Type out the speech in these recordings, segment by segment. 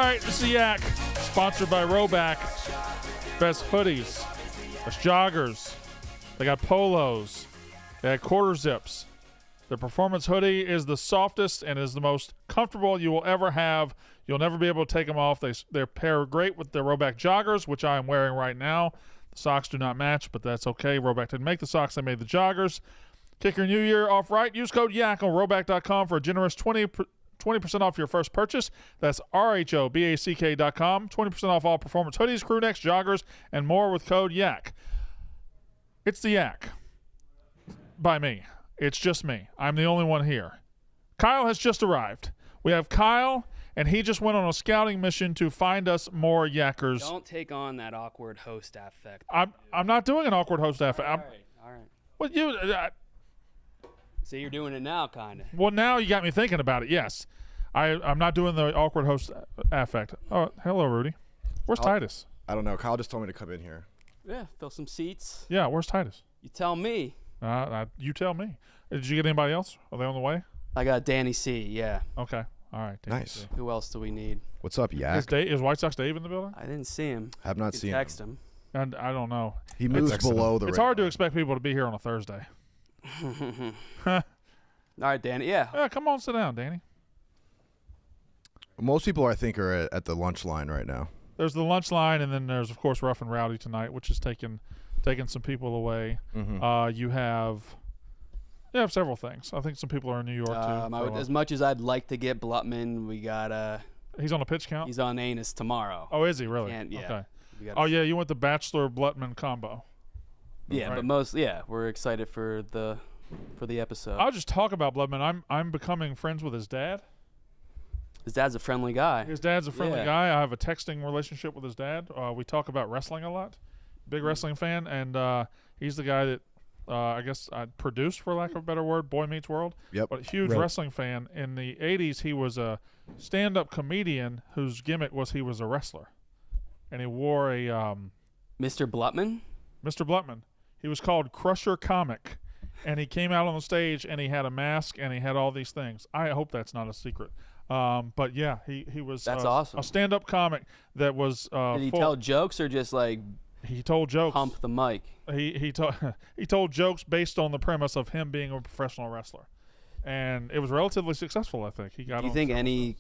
right, this is Yak, sponsored by Roback. Best hoodies, best joggers. They got polos. They got quarter zips. The performance hoodie is the softest and is the most comfortable you will ever have. You'll never be able to take them off. They pair great with the Roback joggers, which I am wearing right now. The socks do not match, but that's okay. Roback didn't make the socks. They made the joggers. Kick your new year off right. Use code YAK on Roback.com for a generous 20% off your first purchase. That's RHOBACK.com. 20% off all performance hoodies, crew necks, joggers, and more with code YAK. It's the Yak. By me. It's just me. I'm the only one here. Kyle has just arrived. We have Kyle, and he just went on a scouting mission to find us more Yakkers. Don't take on that awkward host affect. I'm not doing an awkward host affect. All right. Well, you. See, you're doing it now, kind of. Well, now you got me thinking about it. Yes, I'm not doing the awkward host affect. Oh, hello, Rudy. Where's Titus? I don't know. Kyle just told me to come in here. Yeah, fill some seats. Yeah, where's Titus? You tell me. You tell me. Did you get anybody else? Are they on the way? I got Danny C. Yeah. Okay. All right. Danny Nice. C. Who else do we need? What's up, Yak? Is White Sox Dave in the building? I didn't see him. Have not seen Text him. And I don't know. He moves below the It's radar. hard to expect people to be here on a Thursday. All right, Danny. Yeah. Yeah, come on, sit down, Danny. Most people, I think, are at the lunch line right now. There's the lunch line, and then there's, of course, Rough and Rowdy tonight, which is taking some people away. Mm-hmm. You have several things. I think some people are in New York, too. As much as I'd like to get Blutman, we got He's on a pitch count? he's on Anus tomorrow. Oh, is he really? Yeah. Okay. We Yeah, you went the Bachelor-Blutman combo. Yeah, Right. but we're excited for the episode. I'll just talk about Blutman. I'm becoming friends with his dad. His dad's a friendly guy. His dad's a friendly Yeah. guy. I have a texting relationship with his dad. We talk about wrestling a lot. Big wrestling fan, and he's the guy that I guess I produced, for lack of a better word, Boy Meets World. Yep. But a huge wrestling fan. In the 80s, he was a stand-up comedian whose gimmick was he was a wrestler. And he wore a Mr. Blutman? Mr. Blutman. He was called Crusher Comic. And he came out on the stage, and he had a mask, and he had all these things. I hope that's not a secret. But, yeah, he was That's awesome. A stand-up comic that was Did he tell jokes or just like he told jokes. pump the mic? He told jokes based on the premise of him being a professional wrestler. And it was relatively successful, I think. Do you think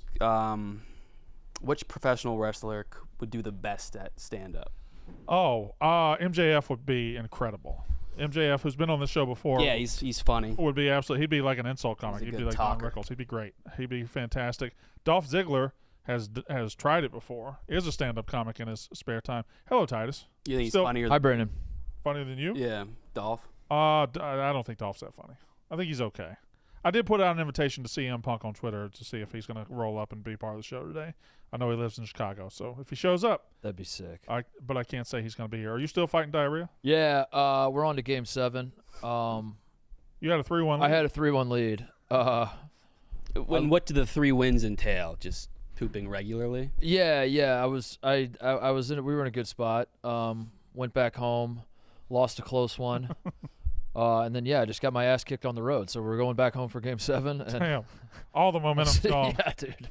which professional wrestler would do the best at stand-up? MJF would be incredible. MJF, who's been on this show before. Yeah, he's funny. Would be absolutely. He'd be like an insult comic. He's a He'd be good like talker. Don Rickles. He'd be great. He'd be fantastic. Dolph Ziggler has tried it before. Is a stand-up comic in his spare time. Hello, Titus. You think he's Still- funnier? Hi, Brandon. Funnier than you? Yeah, Dolph. I don't think Dolph's that funny. I think he's okay. I did put out an invitation to CM Punk on Twitter to see if he's going to roll up and be part of the show today. I know he lives in Chicago, so if he shows up, That'd be sick. but I can't say he's going to be here. Are you still fighting diarrhea? Yeah, we're on to Game 7. You had a 3-1 lead? I had a 3-1 lead. What do the 3 wins entail? Just pooping regularly? Yeah. I was in. We were in a good spot. Went back home, lost a close one, and then I just got my ass kicked on the road. So we're going back home for Game 7. And Damn. All the momentum's gone. yeah, dude.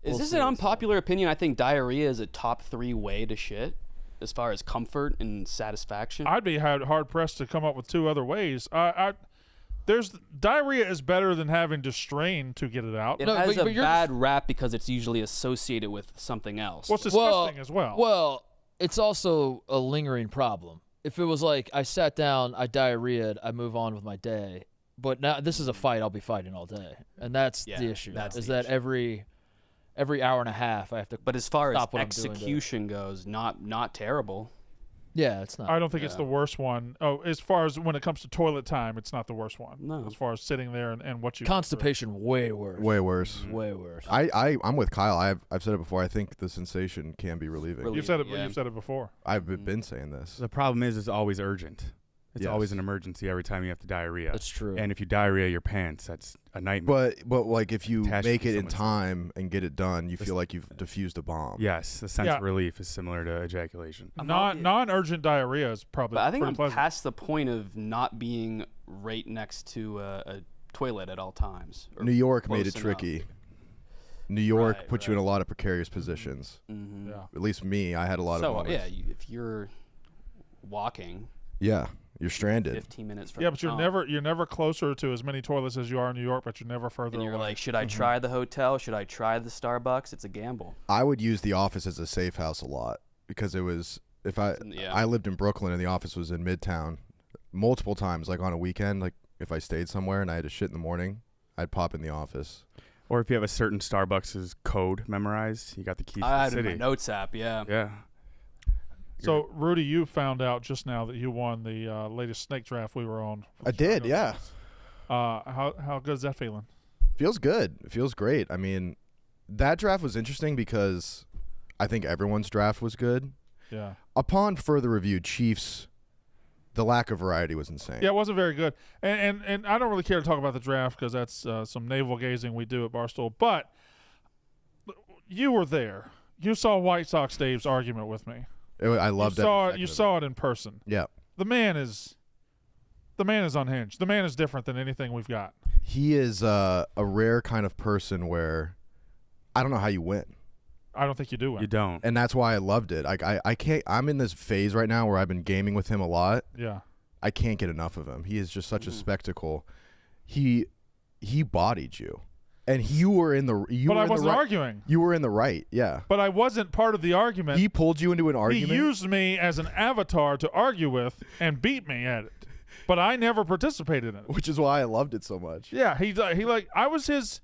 Is this an unpopular opinion? I think diarrhea is a top 3 way to shit as far as comfort and satisfaction. I'd be hard pressed to come up with 2 other ways. Diarrhea is better than having to strain to get it out. It No, has but a you're bad rap because it's usually associated with something else. What's disgusting as well. Well, it's also a lingering problem. If it was like I sat down, I diarrheaed, I move on with my day. But now this is a fight I'll be fighting all day, and that's the issue. Every hour and a half I have to. But as far as stop what I'm doing execution goes, not terrible. Yeah, it's not. I don't think it's the worst one. Oh, as far as when it comes to toilet time, it's not the worst one. No. As far as sitting there and what you Constipation, way worse. Way worse. Way worse. I'm with Kyle. I've said it before. I think the sensation can be relieving. You've said it. Yeah. You've said it before. I've been saying this. The problem is it's always urgent. It's Yes. always an emergency every time you have to diarrhea. That's true. And if you diarrhea your pants, that's a nightmare. But like if you Attached make to it in someone's time and get it done, you feel like you've diffused a bomb. Yes, the sense Yeah. of relief is similar to ejaculation. Non-urgent diarrhea is probably. But I think pretty I'm pleasant. past the point of not being right next to a toilet at all times. or New York made close it tricky. New York Right, puts you in a lot of precarious positions. Mm-hmm. Yeah. At least me, I had a lot of moments. if you're walking Yeah, you're stranded. 15 minutes from Yeah, but home, you're never closer to as many toilets as you are in New York, but you're never further and you're away. like, should I try the hotel? Should I try the Starbucks? It's a gamble. I would use the office as a safe house a lot because it was I lived in Brooklyn and the office was in Midtown multiple times, like on a weekend. Like if I stayed somewhere and I had to shit in the morning, I'd pop in the office. Or if you have a certain Starbucks' code memorized, you got the key to I the had it city. in my notes app. Yeah. Yeah. So, Rudy, you found out just now that you won the latest snake draft we were on. I did, yeah. How good is that feeling? Feels good. It feels great. I mean, that draft was interesting because I think everyone's draft was good. Yeah. Upon further review, Chiefs, the lack of variety was insane. Yeah, it wasn't very good. And I don't really care to talk about the draft because that's some navel gazing we do at Barstool. But you were there. You saw White Sox Dave's argument with me. I loved it. You saw it in person. Yeah. The man is unhinged. The man is different than anything we've got. He is a rare kind of person where I don't know how you win. I don't think you do win. You don't. And that's why I loved it. I can't. I'm in this phase right now where I've been gaming with him a lot. Yeah. I can't get enough of him. He is just such a spectacle. He bodied you, and you were in the. But I wasn't arguing. You were in the right. Yeah. But I wasn't part of the argument. He pulled you into an argument. He used me as an avatar to argue with and beat me at it. But I never participated in it. Which is why I loved it so much. Yeah, he like I was his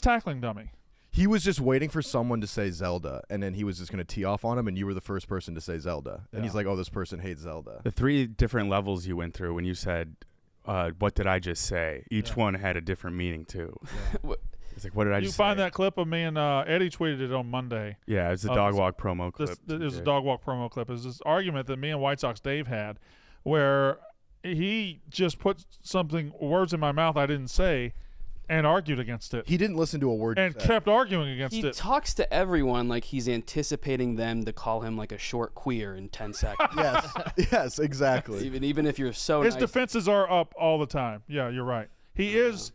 tackling dummy. He was just waiting for someone to say Zelda, and then he was just going to tee off on him, and you were the first person to say Zelda. And he's like, oh, this person hates Zelda. The 3 different levels you went through when you said, what did I just say? Each one had a different meaning, too. Yeah. It's like, what did I just say? You find that clip of me and Eddie tweeted it on Monday. Yeah, it's the dog walk promo clip. It was a dog walk promo clip. It was this argument that me and White Sox Dave had where he just put words in my mouth I didn't say and argued against it. He didn't listen to a word you and said. kept arguing against He it. talks to everyone like he's anticipating them to call him like a short queer in 10 seconds. Yes, exactly. even if you're so His nice. defenses are up all the time. Yeah, you're right. He is.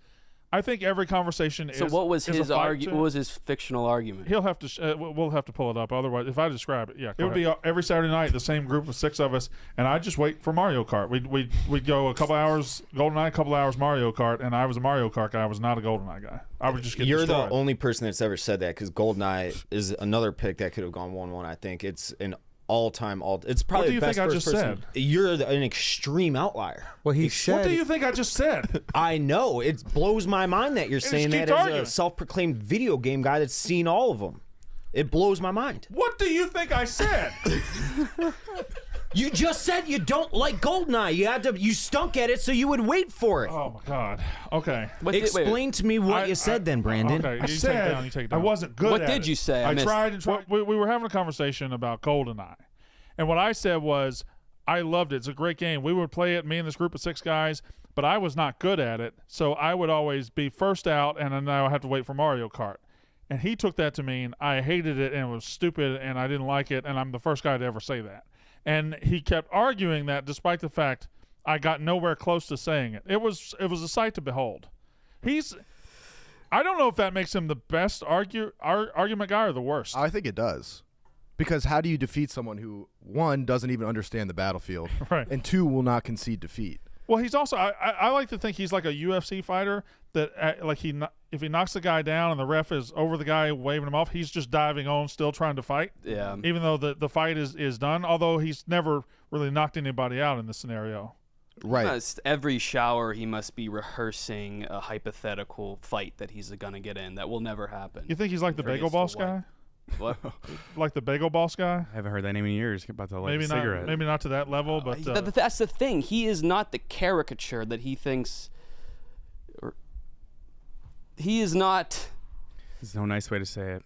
I think every conversation So is. what was is his a fight argument? What was his fictional argument? He'll have to. We'll have to pull it up. Otherwise, if I describe it, yeah, it would be every Saturday night the same group of 6 of us, and I just wait for Mario Kart. We'd go a couple hours GoldenEye, a couple hours Mario Kart, and I was a Mario Kart guy. I was not a GoldenEye guy. I would just get You're destroyed. the only person that's ever said that because GoldenEye is another pick that could have gone 1-1. I think it's an all-time. It's probably What do you the best think I first just person. You're an extreme outlier. Well, he What said. do you think I just said? I know. It blows my mind that you're saying keep that as arguing. a self-proclaimed video game guy that's seen all of them. It blows my mind. What do you think I said? You just said you don't like GoldenEye. You stunk at it, so you would wait for it. Oh my God. Okay. Explain to me what you said then, Brandon. Okay, I you take it said down, you take it I down. wasn't good What at did it. you say? I I missed. tried and tried. We were having a conversation about GoldenEye. And what I said was, I loved it. It's a great game. We would play it, me and this group of 6 guys, but I was not good at it. So I would always be first out, and then I would have to wait for Mario Kart. And he took that to mean I hated it and it was stupid and I didn't like it, and I'm the first guy to ever say that. And he kept arguing that despite the fact I got nowhere close to saying it. It was a sight to behold. I don't know if that makes him the best argument guy or the worst. I think it does. Because how do you defeat someone who, 1, doesn't even understand the battlefield, Right. and 2, will not concede defeat? Well, he's also I like to think he's like a UFC fighter that if he knocks the guy down and the ref is over the guy waving him off, he's just diving on, still trying to fight. Yeah. Even though the fight is done, although he's never really knocked anybody out in this scenario. Right. Every shower, he must be rehearsing a hypothetical fight that he's gonna get in that will never happen. You think he's like the Before he Bagel gets Boss to wipe. guy? What? Like the Bagel Boss guy? I haven't heard that name in years. About to light a cigarette. Maybe not to that level, but That's the thing. He is not the caricature that he thinks. He is not. There's no nice way to say it.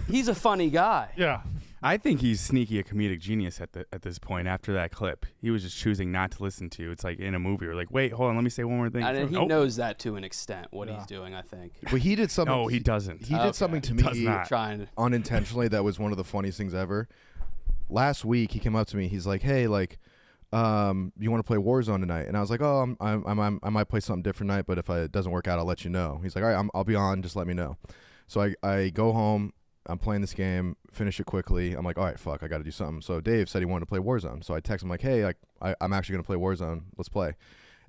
He's a funny guy. yeah. I think he's sneaky a comedic genius at this point. After that clip, he was just choosing not to listen to. It's like in a movie. We're like, wait, hold on, let me say one more thing. And he Nope. knows that to an extent. What he's doing, I think. But he did something. No, he doesn't. He did something to He does me not. Trying to. unintentionally that was one of the funniest things ever. Last week he came up to me. He's like, "Hey, like, you want to play Warzone tonight?" And I was like, "Oh, I might play something different tonight, but if it doesn't work out, I'll let you know." He's like, "All right, I'll be on. Just let me know." So I go home. I'm playing this game, finish it quickly. I'm like, all right, fuck, I got to do something. So Dave said he wanted to play Warzone. So I text him like, hey, I'm actually going to play Warzone. Let's play.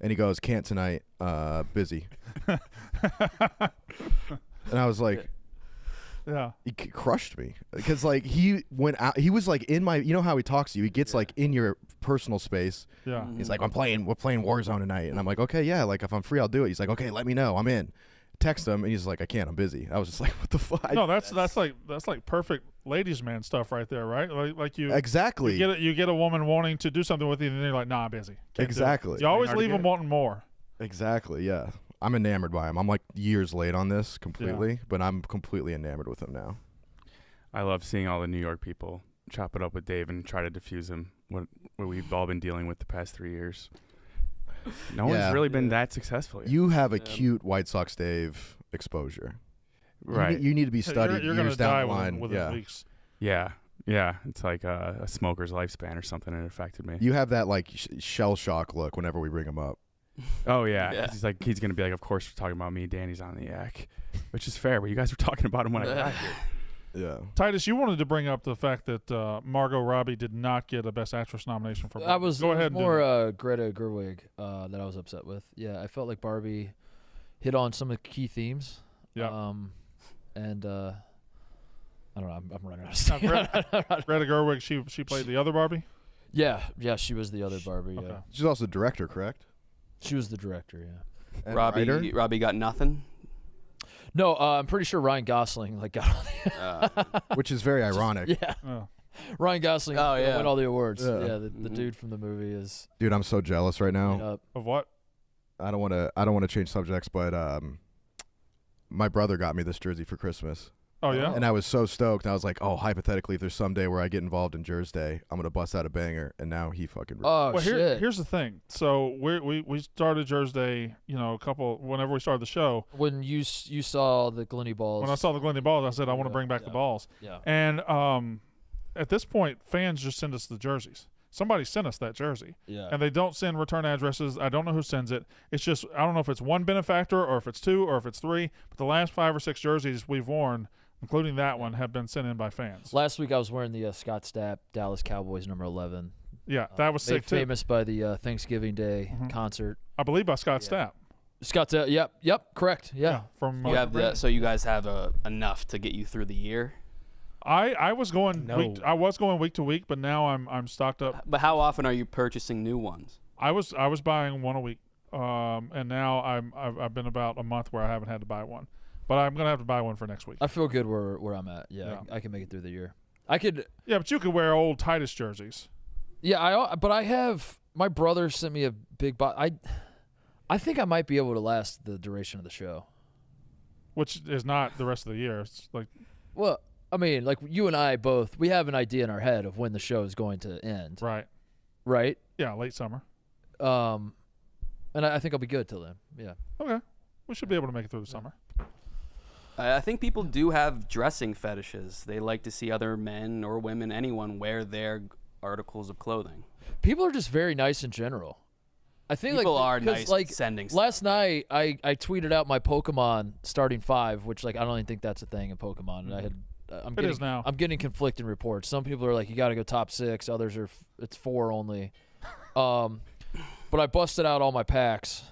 And he goes, can't tonight, busy. And I was like, yeah. He crushed me. Because, like, he went out. He was, like, in my, you know how he talks to you. He gets, like, in your personal space. Yeah. He's like, we're playing Warzone tonight. And I'm like, okay, yeah, like, if I'm free, I'll do it. He's like, okay, let me know. I'm in. Text him, and he's like, I can't, I'm busy. I was just like, what the fuck? No, that's like perfect ladies man stuff right there, right? Like you exactly. You get a woman wanting to do something with you, and then you're like, nah, I'm busy. Can't exactly. You always leave them wanting more. Exactly. Yeah. I'm enamored by him. I'm like years late on this completely, but I'm completely enamored with him now. I love seeing all the New York people chop it up with Dave and try to diffuse him. What we've all been dealing with the past 3 years. No one's really been that successful yet. You have a cute White Sox Dave exposure. Right. You need to be studied you're years down the line. Within weeks. Yeah. Yeah. It's like a smoker's lifespan or something, and it affected me. You have that like shell shock look whenever we bring him up. Oh, yeah. He's going to be like, of course we're talking about me. Danny's on the yak, which is fair, but you guys were talking about him when I got here. Yeah. Titus, you wanted to bring up the fact that Margot Robbie did not get a Best Actress nomination for Barbie. Go ahead. More Greta Gerwig that I was upset with. Yeah, I felt like Barbie hit on some of the key themes. Yeah. And I don't know. I'm running out of stuff. Greta Gerwig, she played the other Barbie? Yeah, she was the other Barbie. Okay. Yeah. She's also the director, correct? She was the director. Yeah. And Robbie got nothing. No, I'm pretty sure Ryan Gosling got all the which is very ironic. Yeah. Oh. Ryan Gosling won all the awards. Yeah. The dude from the movie is. Dude, I'm so jealous right now. Of what? I don't want to change subjects, but my brother got me this jersey for Christmas. Oh yeah. And I was so stoked. I was like, oh, hypothetically, if there's some day where I get involved in Jersey Day, I'm gonna bust out a banger. And now he fucking. Oh well, shit. Here's the thing. So we started Jersey Day. Whenever we started the show. When you saw the Glenny balls. When I saw the Glenny balls, I said I want to bring back the balls. Yeah. And at this point, fans just send us the jerseys. Somebody sent us that jersey. Yeah. And they don't send return addresses. I don't know who sends it. It's just I don't know if it's one benefactor or if it's two or if it's three. But the last 5 or 6 jerseys we've worn, including that one, have been sent in by fans. Last week I was wearing the Scott Stapp Dallas Cowboys number 11. Yeah, that was sick too. Famous by the Thanksgiving Day concert. I believe by Scott Stapp. Scott Stapp. Yep, correct. Yeah. From You have so you guys have enough to get you through the year. I was going week to week, but now I'm stocked up. But how often are you purchasing new ones? I was buying one a week, and now I've been about a month where I haven't had to buy one. But I'm gonna have to buy one for next week. I feel good where I'm at. Yeah. I can make it through the year. I could. Yeah, but you could wear old Titus jerseys. Yeah, but I have. My brother sent me a big box. I think I might be able to last the duration of the show. Which is not the rest of the year. It's like. Well, I mean, like you and I both, we have an idea in our head of when the show is going to end. Right. Right. Yeah, late summer. And I think I'll be good till then. Yeah. Okay. We should be able to make it through the summer. I think people do have dressing fetishes. They like to see other men or women, anyone, wear their articles of clothing. People are just very nice in general. I think people are nice. Like sending last stuff. night, I tweeted out my Pokemon starting 5, which I don't even think that's a thing in Pokemon. And It is now. I'm getting conflicting reports. Some people are like, you got to go top 6. Others are it's 4 only. But I busted out all my packs,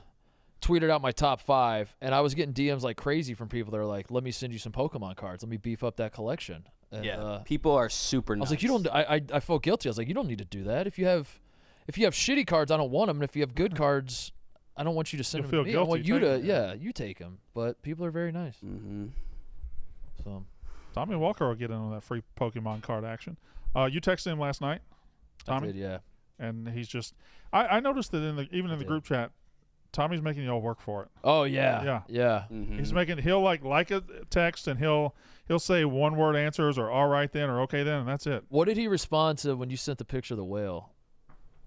tweeted out my top 5, and I was getting DMs like crazy from people that are like, let me send you some Pokemon cards. Let me beef up that collection. And, people are super nice. I was like, you don't. I felt guilty. I was like, you don't need to do that. If you have shitty cards, I don't want them. And if you have good cards, I don't want you to send them to me. I want you to, you take them. But people are very nice. Mm-hmm. So, Tommy Walker will get in on that free Pokemon card action. You texted him last night, Tommy? I did, yeah. And he's just, I noticed that even in the group chat, Tommy's making y'all work for it. Oh yeah, yeah. Mm-hmm. He's making. He'll like a text and he'll say 1-word answers or all right then or okay then, and that's it. What did he respond to when you sent the picture of the whale?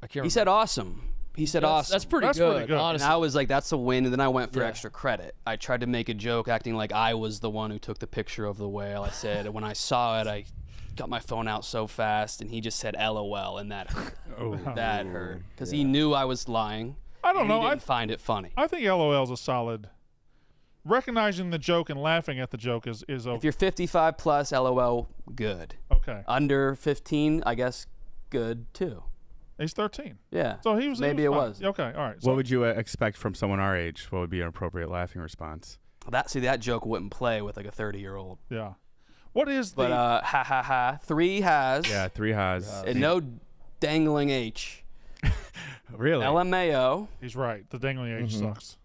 I can't. He said awesome. He said awesome. That's pretty good. Honestly, and I was like, that's a win. And then I went for extra credit. I tried to make a joke, acting like I was the one who took the picture of the whale. I said when I saw it, I got my phone out so fast, and he just said LOL, and that hurt. That hurt because he knew I was lying. I don't know. I find it funny. I think LOL is a solid recognizing the joke and laughing at the joke is okay. If you're 55 plus, LOL, good. Okay. Under 15, I guess, good too. He's 13. Yeah. So he was. Maybe he it was. was. Okay. All right. What would you expect from someone our age? What would be an appropriate laughing response? That joke wouldn't play with like a 30-year-old. Yeah. What is But ha ha ha. 3 has. Yeah, 3 has. And no dangling H. Really? LMAO. He's right. The dangling H sucks.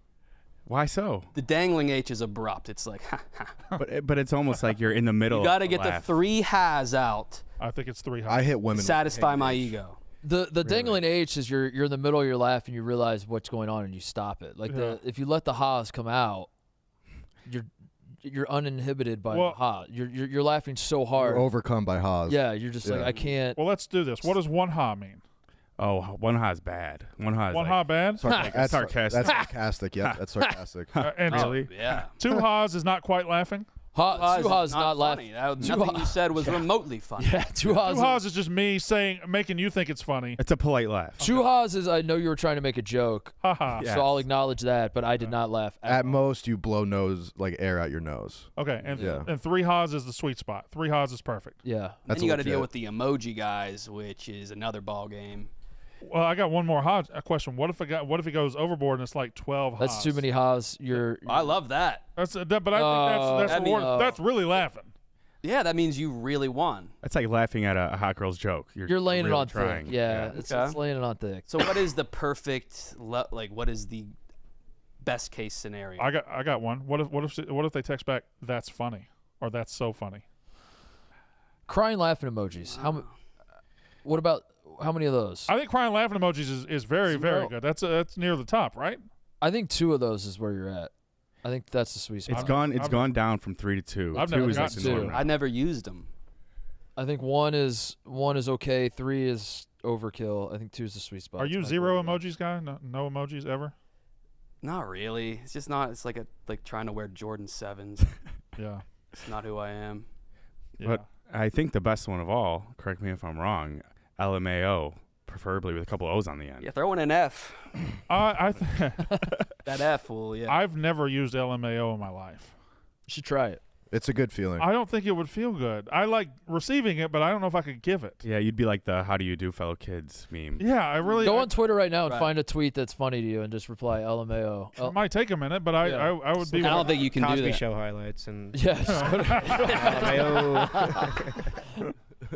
Why so? The dangling H is abrupt. It's like ha ha. But it's almost like you're in the middle. You got to get laugh. the 3 has out. I think it's 3 I hit women. Satisfy my ego. The dangling H is you're in the middle of your laugh and you realize what's going on and you stop it. Like if you let the ha's come out, you're uninhibited by the ha. You're laughing so hard. You're overcome by ha's. Yeah, you're just like I can't. Well, let's do this. What does one ha mean? Oh, one ha's bad. One ha. One ha bad. That's sarcastic. That's sarcastic. Yep, that's sarcastic. And Really? Yeah. 2 ha's is not quite laughing. Two ha's not funny. laughing. Nothing you said was remotely funny. Yeah, 2 ha's. 2 ha's is just me making you think it's funny. It's a polite laugh. 2 ha's is I know you were trying to make a joke, Ha ha. Yeah. so I'll acknowledge that, but I did not laugh. At most, you blow air out your nose. Okay. And 3 ha's is the sweet spot. 3 ha's is perfect. Yeah. Then you got to deal with the emoji guys, which is another ball game. Well, I got one more question. What if he goes overboard and it's like 12 ha's? That's too many ha's. I love that. But I think that's really laughing. Yeah, that means you really won. That's like laughing at a hot girl's joke. You're laying it really on trying. thick. Yeah, it's laying it on thick. So what is the perfect what is the best case scenario? I got one. What if they text back, "That's funny," or "That's so funny"? Crying, laughing emojis. What about how many of those? I think crying, laughing emojis is very, very good. That's near the top, right? I think 2 of those is where you're at. I think that's the sweet spot. It's gone down from 3 to 2. I've 2 never is gotten like the norm 2. now. I never used them. I think one is okay. 3 is overkill. I think 2 is the sweet spot. Are you zero emojis guy? No emojis ever? Not really. It's just not. It's like trying to wear Jordan 7s. Yeah. It's not who I am. Yeah. But I think the best one of all, correct me if I'm wrong, LMAO, preferably with a couple O's on the end. Yeah, throw in an F. That F will, yeah. I've never used LMAO in my life. You should try it. It's a good feeling. I don't think it would feel good. I like receiving it, but I don't know if I could give it. Yeah, you'd be like the "How do you do, fellow kids" meme. Yeah, I really go on Twitter right now and find a tweet that's funny to you and just reply LMAO. It might take a minute, but I would be. I don't think you can Cosby do that. Show highlights and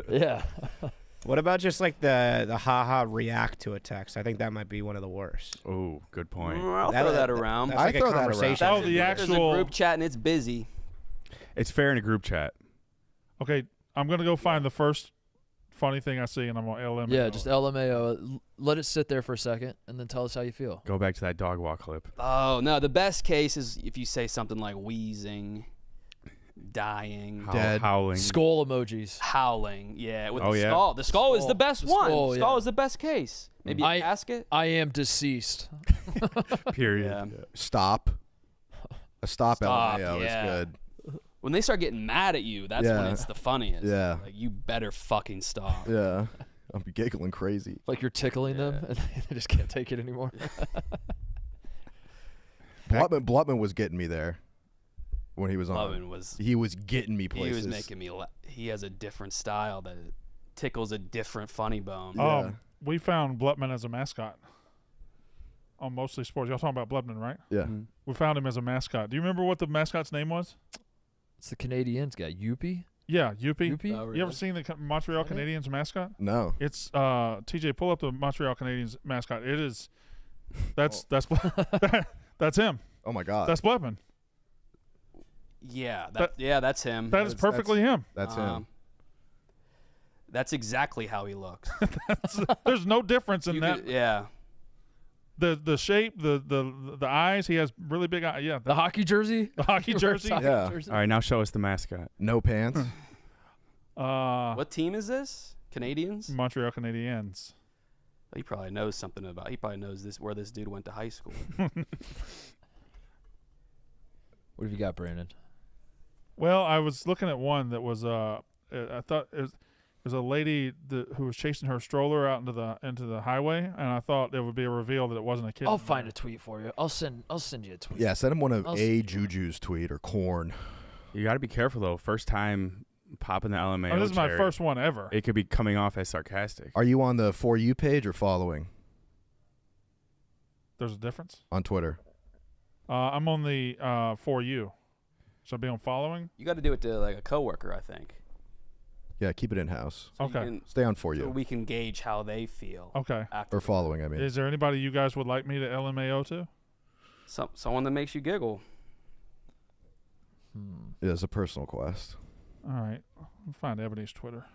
yeah. What about just like the haha react to a text? I think that might be one of the worst. Oh, good point. I'll throw that around. That's like I throw a that around. conversation. Oh, the There's a actual group chat and it's busy. It's fair in a group chat. Okay, I'm gonna go find the first funny thing I see, and I'm gonna LMAO. Yeah, just LMAO. Let it sit there for a second, and then tell us how you feel. Go back to that dog walk clip. Oh no, the best case is if you say something like wheezing, dying, Dead. Howling. Skull emojis. howling. Yeah, with Oh, the yeah? skull. The skull is the best one. skull, The skull yeah. is the best case. Maybe a casket. I am deceased. Period. Yeah. Stop. A stop Stop, LMAO yeah. is good. When they start getting mad at you, that's when it's the funniest. Yeah. Like, you better fucking stop. Yeah. I'll be giggling crazy. Like you're tickling them, and they just can't take it anymore. Blutman was getting me there when he was on. He was getting me places. He was making me he has a different style that tickles a different funny bone. Yeah. We found Blutman as a mascot on Mostly Sports. Y'all talking about Blutman, right? Yeah. Mm-hmm. We found him as a mascot. Do you remember what the mascot's name was? It's the Canadiens guy, Youpie. Yeah, Youpie. Youpie? Oh, really? You ever seen the Montreal Canadiens mascot? No. It's TJ. Pull up the Montreal Canadiens mascot. It is. That's that's him. Oh my God. That's Blutman. Yeah, that's him. That is perfectly him. That's him. That's exactly how he looks. There's no difference in that. Yeah. The shape, the eyes. He has really big eyes. Yeah. The hockey jersey. The hockey jersey. Yeah. Jersey. All right, now show us the mascot. No pants. What team is this? Canadians? Montreal Canadiens. He probably knows something about. He probably knows where this dude went to high school. What have you got, Brandon? Well, I was looking at one that was I thought There's a lady who was chasing her stroller out into the highway, and I thought it would be a reveal that it wasn't a kid. I'll find a tweet for you. I'll send you a tweet. Yeah, send him one of Juju's tweet or Corn. You got to be careful though. First time popping the LMAO. This is my first one ever. It could be coming off as sarcastic. Are you on the For You page or following? There's a difference on Twitter. I'm on the For You. Should I be on following? You got to do it to like a coworker, I think. Yeah, keep it in house. So okay. Stay on For You. So we can gauge how they feel. Okay. Or following, I mean. Is there anybody you guys would like me to LMAO to? Someone that makes you giggle. Yeah, it's a personal quest. All right. I'll find Ebony's Twitter.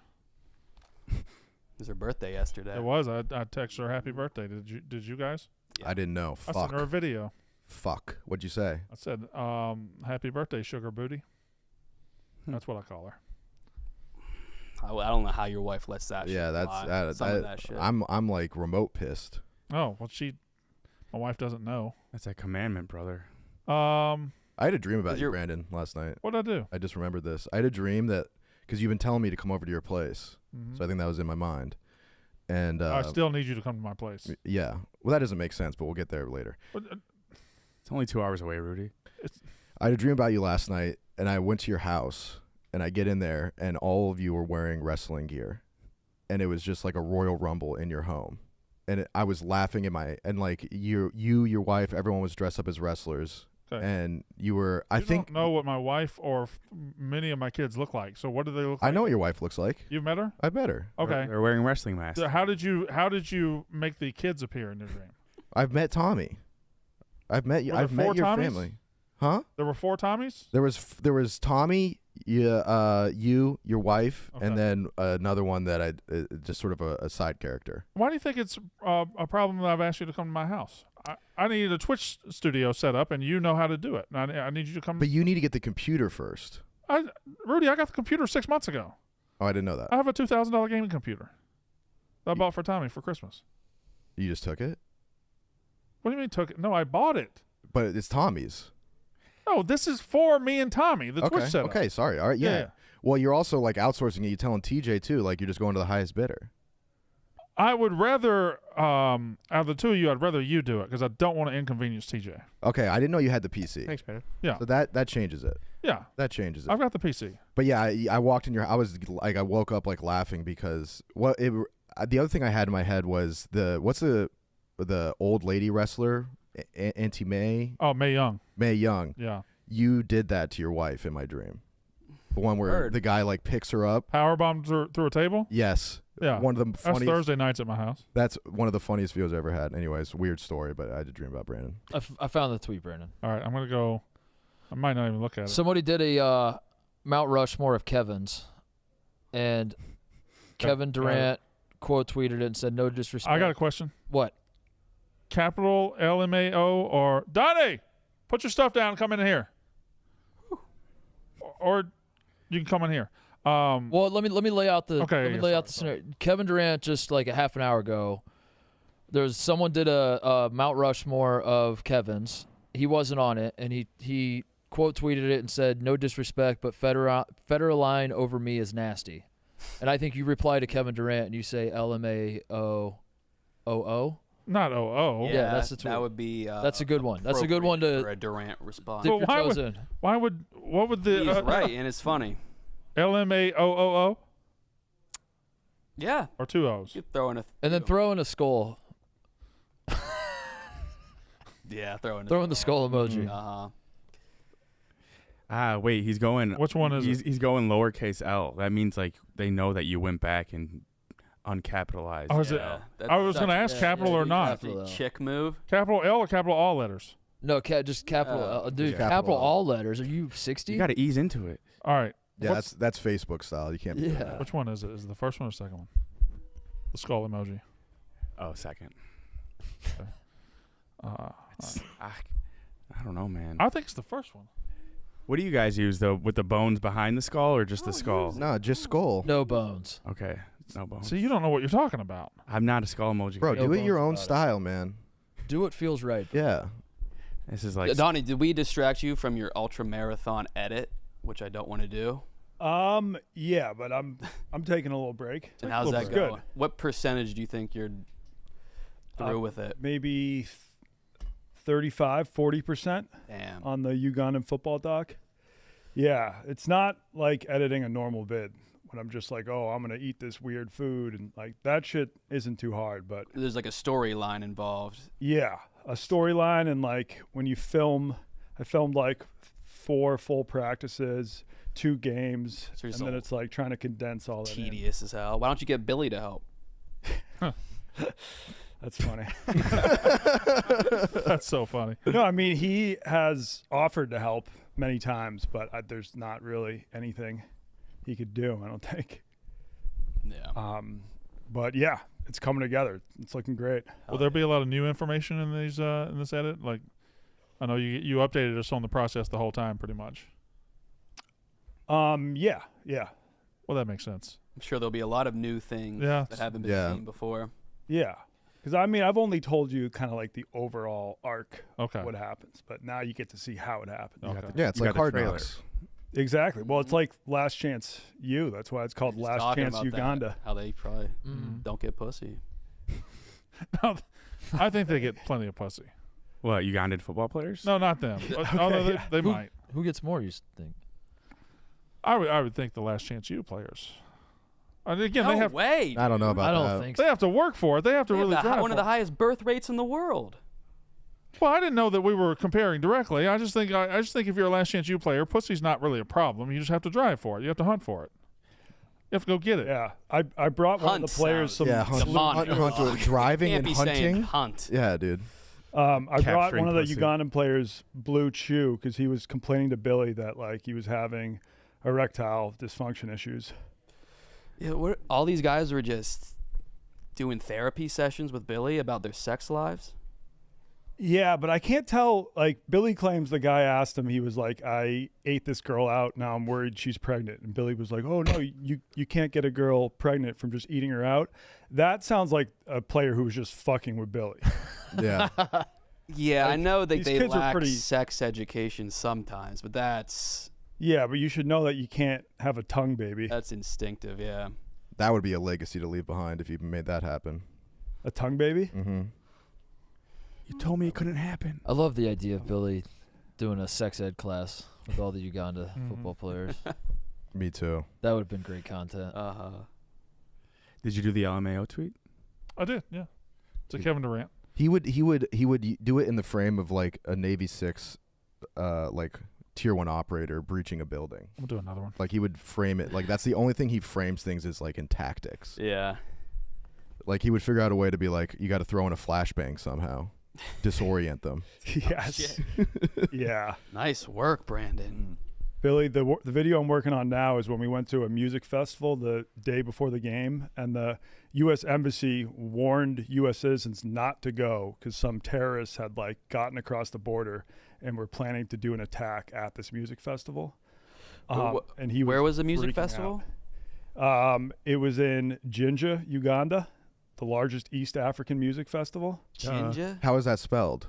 It was her birthday yesterday. It was. I texted her happy birthday. Did you guys? Yeah. I didn't know. Fuck. I sent her a video. Fuck. What'd you say? I said, happy birthday, sugar booty. That's what I call her. I don't know how your wife lets that shit fly. Some of that shit. I'm like remote pissed. Oh, well, my wife doesn't know. That's a commandment, brother. I had a dream about you, Brandon, last night. What'd I do? I just remembered this. I had a dream that, because you've been telling me to come over to your place, so I think that was in my mind. And I still need you to come to my place. Yeah. Well, that doesn't make sense, but we'll get there later. It's only 2 hours away, Rudy. I had a dream about you last night, and I went to your house, and I get in there, and all of you were wearing wrestling gear, and it was just like a Royal Rumble in your home, and I was laughing like your wife, everyone was dressed up as wrestlers, and you were. I think don't know what my wife or many of my kids look like. So what do they look like? I know what your wife looks like. You've met her? I've met her. Okay. They're wearing wrestling masks. So how did you make the kids appear in your dream? I've met Tommy. I've met you. I've met your family. Huh? There were 4 Tommies? There was Tommy, you, your wife, and then another one that I just sort of a side character. Why do you think it's a problem that I've asked you to come to my house? I need a Twitch studio set up, and you know how to do it. And I need you to come. But you need to get the computer first. Rudy, I got the computer 6 months ago. Oh, I didn't know that. I have a $2,000 gaming computer that I bought for Tommy for Christmas. You just took it? What do you mean took it? No, I bought it. But it's Tommy's. No, this is for me and Tommy, the Twitch setup. Okay, sorry. All right, yeah. Well, you're also like outsourcing it. You're telling TJ too, like you're just going to the highest bidder. I would rather, out of the two of you, I'd rather you do it because I don't want to inconvenience TJ. Okay, I didn't know you had the PC. Thanks, man. Yeah. So that changes it. Yeah. That changes it. I've got the PC. But yeah, I walked in I woke up like laughing because the other thing I had in my head was what's the old lady wrestler, Auntie May? Oh, Mae Young. Mae Young. Yeah. You did that to your wife in my dream. The one where the guy like picks her up. Powerbombed through a table? Yes. Yeah. One of the funniest. That's Thursday nights at my house. That's one of the funniest videos I ever had. Anyways, weird story, but I had a dream about Brandon. I found the tweet, Brandon. All right, I'm going to go. I might not even look at it. Somebody did a Mount Rushmore of Kevin's, and Kevin Durant quote tweeted it and said, "No disrespect." I got a question. What? Capital LMAO or Donnie, put your stuff down and come in here. Or you can come in here. Well, let me lay out the the scenario. Kevin Durant just like a half an hour ago, someone did a Mount Rushmore of Kevin's. He wasn't on it, and he quote tweeted it and said, "No disrespect, but federal line over me is nasty." And I think you reply to Kevin Durant and you say LMAO. Not OO. Yeah, that's the tweet. That would be. That's a good one. That's a good one to for a Durant response. But what would the? He's right, and it's funny. LMAOOO. Yeah. Or 2 O's. You throw in then throw in a skull. Yeah, throw in the skull emoji. Wait, he's going. Which one is it? He's going lowercase L. That means like they know that you went back and uncapitalized. Oh, is it? I was going to ask capital or not. Chick move. Capital L or capital all letters? No, just capital L. Dude, capital all letters. Are you 60? You got to ease into it. All right. Yeah, that's Facebook style. You can't. Yeah. Which one is it? Is it the first one or second one? The skull emoji. Oh, second. Okay. I don't know, man. I think it's the first one. What do you guys use though? With the bones behind the skull or just the skull? No, just skull. No bones. Okay, no bones. So you don't know what you're talking about. I'm not a skull emoji. Bro, guy. do it your own style, man. Do what feels right. Yeah. This is like Donnie, did we distract you from your ultra marathon edit, which I don't want to do? Yeah, but I'm taking a little break. And how's that go? Good. What percentage do you think you're through with it? Maybe 35-40% on the Ugandan football doc. Yeah, it's not like editing a normal vid when I'm just like, oh, I'm gonna eat this weird food, and like that shit isn't too hard. But there's like a storyline involved. Yeah, a storyline, and like when you film, I filmed like 4 full practices, 2 games, and then it's like trying to condense all that. Tedious as hell. Why don't you get Billy to help? That's funny. That's so funny. No, I mean, he has offered to help many times, but there's not really anything he could do, I don't think. Yeah. But yeah, it's coming together. It's looking great. Will there be a lot of new information in these in this edit? Like, I know you updated us on the process the whole time, pretty much. Yeah. Well, that makes sense. I'm sure there'll be a lot of new things that haven't been seen before. Yeah. Because, I mean, I've only told you kind of like the overall arc of Okay. what happens, but now you get to see how it happens. Okay. Yeah, it's like Hard Knocks. Exactly. Well, it's like Last Chance U. That's why it's called Last Chance Uganda. How they probably don't get pussy. No, I think they get plenty of pussy. What, Ugandan football players? No, not them. Although they might. Who gets more, you think? I would think the Last Chance U players. And again, they have way. I don't know about that. I don't think so. They have to work for it. They have to really drive one of for the highest birth rates in the world. Well, I didn't know that we were comparing directly. I just think if you're a Last Chance U player, pussy's not really a problem. You just have to drive for it. You have to hunt for it. You have to go get it. Yeah, I brought one of the players some. Yeah, driving Can't and be hunting. saying hunt. Yeah, dude. I brought one of the pussy. Ugandan players, Blue Chew, because he was complaining to Billy that like he was having erectile dysfunction issues. Yeah, all these guys were just doing therapy sessions with Billy about their sex lives. Yeah, but I can't tell. Like Billy claims the guy asked him, he was like, "I ate this girl out. Now I'm worried she's pregnant." And Billy was like, "Oh no, you can't get a girl pregnant from just eating her out." That sounds like a player who was just fucking with Billy. Yeah. Yeah, I know that they kids are lack pretty- sex education sometimes, but that's Yeah, but you should know that you can't have a tongue baby. instinctive. Yeah. That would be a legacy to leave behind if you made that happen. A tongue baby? Mm-hmm. You told me it couldn't happen. I love the idea of Billy doing a sex ed class with all the Uganda football players. Me too. That would have been great content. Did you do the LMAO tweet? I did. Yeah. To Kevin Durant. He would do it in the frame of like a Navy 6 like tier 1 operator breaching a building. We'll do another one. Like he would frame it like that's the only thing he frames things is like in tactics. Yeah. Like he would figure out a way to be like you got to throw in a flashbang somehow. Disorient them. Yes. Yeah. Nice work, Brandon. Billy, the video I'm working on now is when we went to a music festival the day before the game, and the U.S. Embassy warned U.S. citizens not to go because some terrorists had like gotten across the border and were planning to do an attack at this music festival. And where was the music freaking festival? It was in Jinja, Uganda, the largest East African music festival. Jinja? How is that spelled?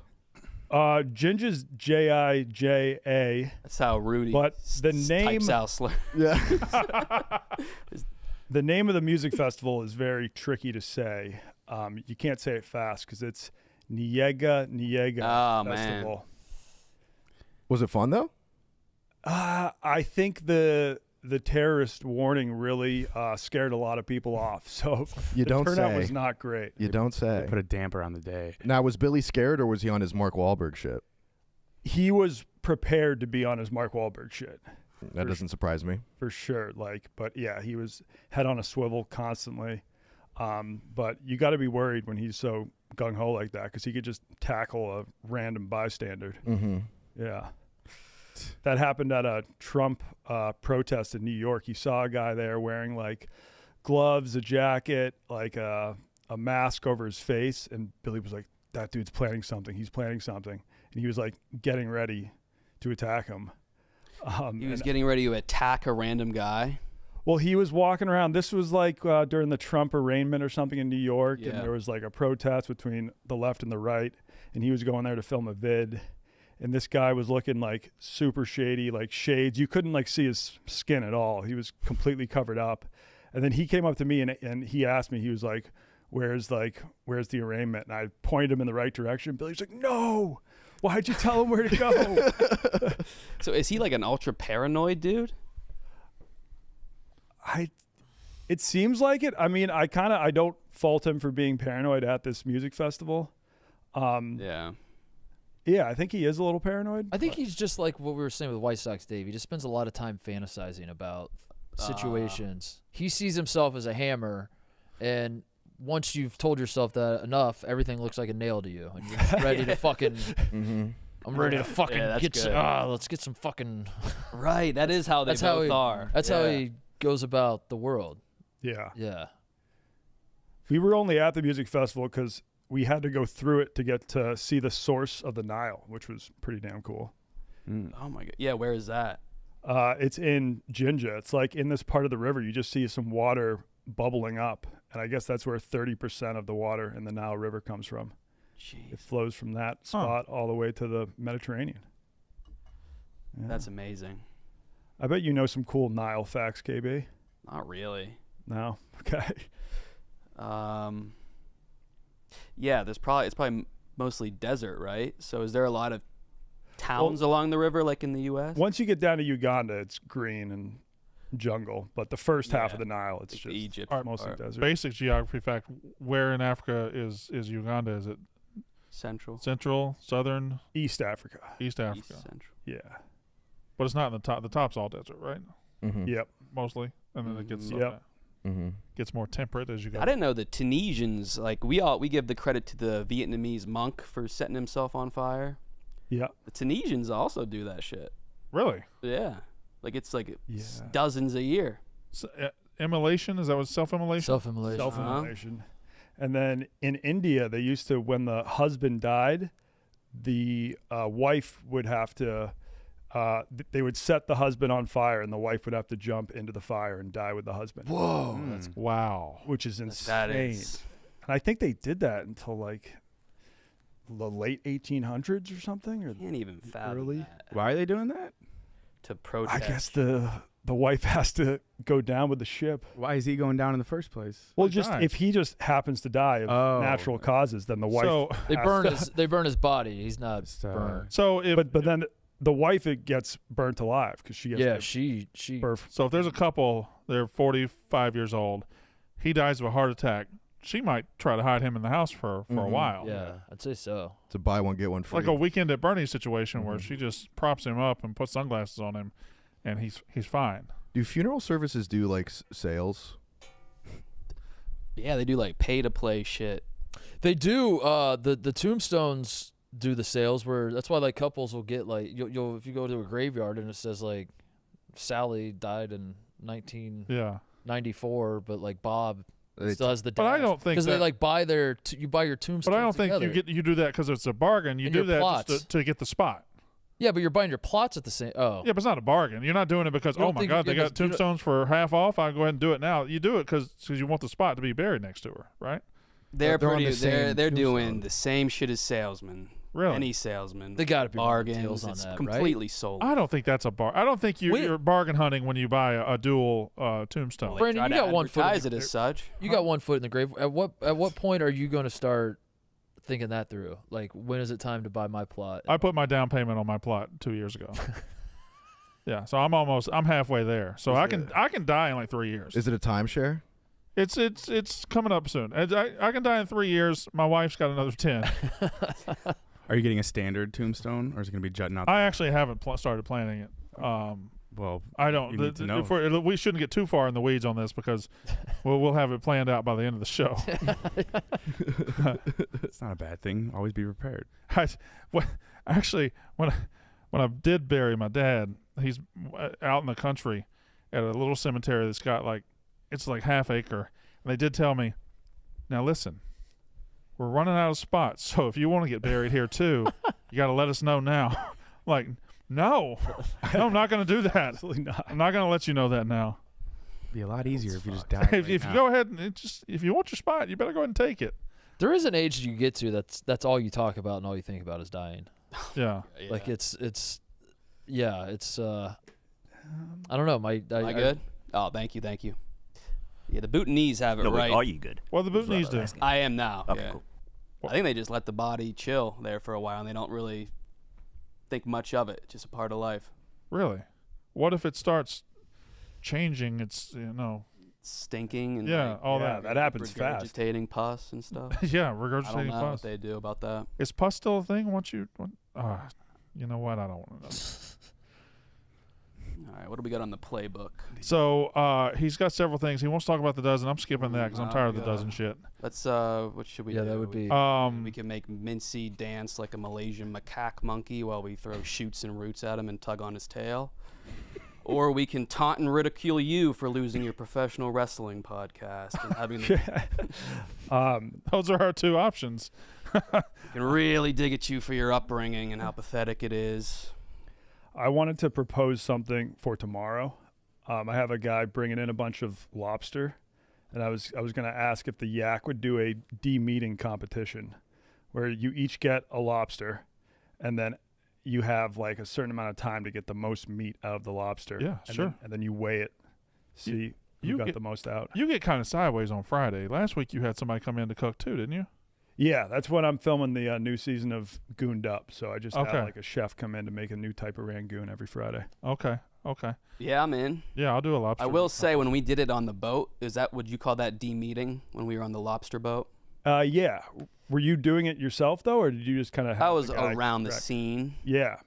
Jinja's J-I-J-A. That's how Rudy But the name types out slur. Yeah. The name of the music festival is very tricky to say. You can't say it fast because it's Niega Festival. Man. Was it fun though? I think the terrorist warning really scared a lot of people off. So You the don't turnout say. was not great. You don't say. Put a damper on the day. Now, was Billy scared or was he on his Mark Wahlberg shit? He was prepared to be on his Mark Wahlberg shit. That doesn't surprise me. For sure. But yeah, he was head on a swivel constantly. But you got to be worried when he's so gung-ho like that because he could just tackle a random bystander. Mm-hmm. Yeah. That happened at a Trump protest in New York. You saw a guy there wearing like gloves, a jacket, like a mask over his face. And Billy was like, that dude's planning something. He's planning something. And he was like getting ready to attack him. He was getting ready to attack a random guy. Well, he was walking around. This was like during the Trump arraignment or something in New York. Yeah. And there was like a protest between the left and the right. And he was going there to film a vid. and this guy was looking like super shady, like shades. You couldn't like see his skin at all. He was completely covered up. And then he came up to me and he asked me, he was like, where's the arraignment? And I pointed him in the right direction. Billy's like, no, why'd you tell him where to go? So is he like an ultra paranoid dude? It seems like it. I mean, I don't fault him for being paranoid at this music festival. Yeah, I think he is a little paranoid. I think he's just like what we were saying with White Sox Dave. He just spends a lot of time fantasizing about situations. He sees himself as a hammer, and once you've told yourself that enough, everything looks like a nail to you, and you're ready to fucking. I'm ready to fucking get some. Let's get some fucking. Right, that is how they both are. That's how he goes about the world. Yeah. Yeah. We were only at the music festival because we had to go through it to get to see the source of the Nile, which was pretty damn cool. Oh my god! Yeah, where is that? It's in Jinja. It's like in this part of the river. You just see some water bubbling up, and I guess that's where 30% of the water in the Nile River comes from. Jeez. It flows from that spot all the way to the Mediterranean. Yeah. That's amazing. I bet you know some cool Nile facts, KB. Not really. No? Okay. Yeah, it's probably mostly desert, right? So is there a lot of towns along the river like in the U.S.? Once you get down to Uganda, it's green and jungle, but the first half of the Nile, it's just Egypt, mostly desert. Basic geography fact: where in Africa is Uganda? Is it central, southern, East Africa? East Africa. East Central. Yeah, but it's not in the top. The top's all desert, right? Yep. Mostly, and then it gets gets more temperate as you go. I didn't know the Tunisians, like we give the credit to the Vietnamese monk for setting himself on fire. Yeah. The Tunisians also do that shit. Really? Yeah. Like it's like dozens a year. So, immolation, is that what self-immolation? Self-immolation. Self-immolation. And then in India, they used to, when the husband died, the wife would have to they would set the husband on fire, and the wife would have to jump into the fire and die with the husband. Whoa. Wow. Which is insane. That is. And I think they did that until like the late 1800s or something. Or can't even fathom early. That. Why are they doing that? To protest. I guess the wife has to go down with the ship. Why is he going down in the first place? Well, just if he just happens to die of natural causes, then the wife they burn his body. He's not burned. So but then the wife gets burnt alive because she has she birth. So if there's a couple, they're 45 years old, he dies of a heart attack, she might try to hide him in the house for a while. Yeah, I'd say so. To buy one get one free. Like a Weekend at Bernie's situation where she just props him up and puts sunglasses on him, and he's fine. Do funeral services do like sales? Yeah, they do like pay to play shit. They do. The Tombstones do the sales where that's why like couples will get like you'll if you go to a graveyard and it says like Sally died in 1994, but like Bob still has the dash. But I don't think because they like buy you buy your tombstone. But I don't together. think you do that because it's a bargain. You do that just to get the spot. Yeah, but you're buying your plots at the same. Oh, yeah, but it's not a bargain. You're not doing it because oh my God, they got tombstones for half off. I'll go ahead and do it now. You do it because you want the spot to be buried next to her, right? They're doing the same shit as salesmen. Really? Any salesman. They got to be bargains deals on that, completely right? sold. I don't think that's a bar. I don't think you're bargain hunting when you buy a dual tombstone. Well, Brandon, you got one foot. It as such. You got one foot in the grave. At what point are you going to start thinking that through? Like, when is it time to buy my plot? I put my down payment on my plot 2 years ago. Yeah, so I'm halfway there. So I can die in like 3 years. Is it a timeshare? It's coming up soon. I can die in 3 years. My wife's got another 10. Are you getting a standard tombstone, or is it going to be jutting out? I actually haven't started planning it. Well, I don't. You need to know. We shouldn't get too far in the weeds on this because we'll have it planned out by the end of the show. It's not a bad thing. Always be prepared. Actually, when I did bury my dad, he's out in the country at a little cemetery that's got it's like half acre. And they did tell me, now listen, we're running out of spots, so if you want to get buried here too, you got to let us know now. Like, no, I'm not going to do that. Absolutely not. I'm not going to let you know that now. It'd be a lot easier if you just die. If you go ahead and if you want your spot, you better go ahead and take it. There is an age you get to that's all you talk about and all you think about is dying. Yeah. Like it's I don't know. Am I good? Oh, thank you. Yeah, the Bhutanese have it right. Are you good? Well, the Bhutanese do. I am now. Okay, yeah. cool. I think they just let the body chill there for a while, and they don't really think much of it. It's just a part of life. Really? What if it starts changing? It's stinking and all that. That happens fast. Regurgitating pus and stuff. Yeah, regurgitating I don't know pus. what they do about that. Is pus still a thing? You know what? I don't want to know. All right, what do we got on the playbook? So he's got several things. He wants to talk about the dozen. I'm skipping that because I'm tired of the dozen shit. Let's what should we do? Yeah, that would be. We can make Mincy dance like a Malaysian macaque monkey while we throw shoots and roots at him and tug on his tail. Or we can taunt and ridicule you for losing your professional wrestling podcast and having those are our two options. We can really dig at you for your upbringing and how pathetic it is. I wanted to propose something for tomorrow. I have a guy bringing in a bunch of lobster, and I was going to ask if the Yak would do a de-meating competition where you each get a lobster, and then you have like a certain amount of time to get the most meat out of the lobster. Yeah, sure. And then you weigh it, see who got the most out. You get kind of sideways on Friday. Last week you had somebody come in to cook too, didn't you? Yeah, that's when I'm filming the new season of Gooned Up. So I just have like a chef come in to make a new type of Rangoon every Friday. Okay. Yeah, I'm in. Yeah, I'll do a lobster. I will say when we did it on the boat, would you call that de-meating when we were on the lobster boat? Yeah. Were you doing it yourself though, or did you just kind of? I was around the scene. Yeah,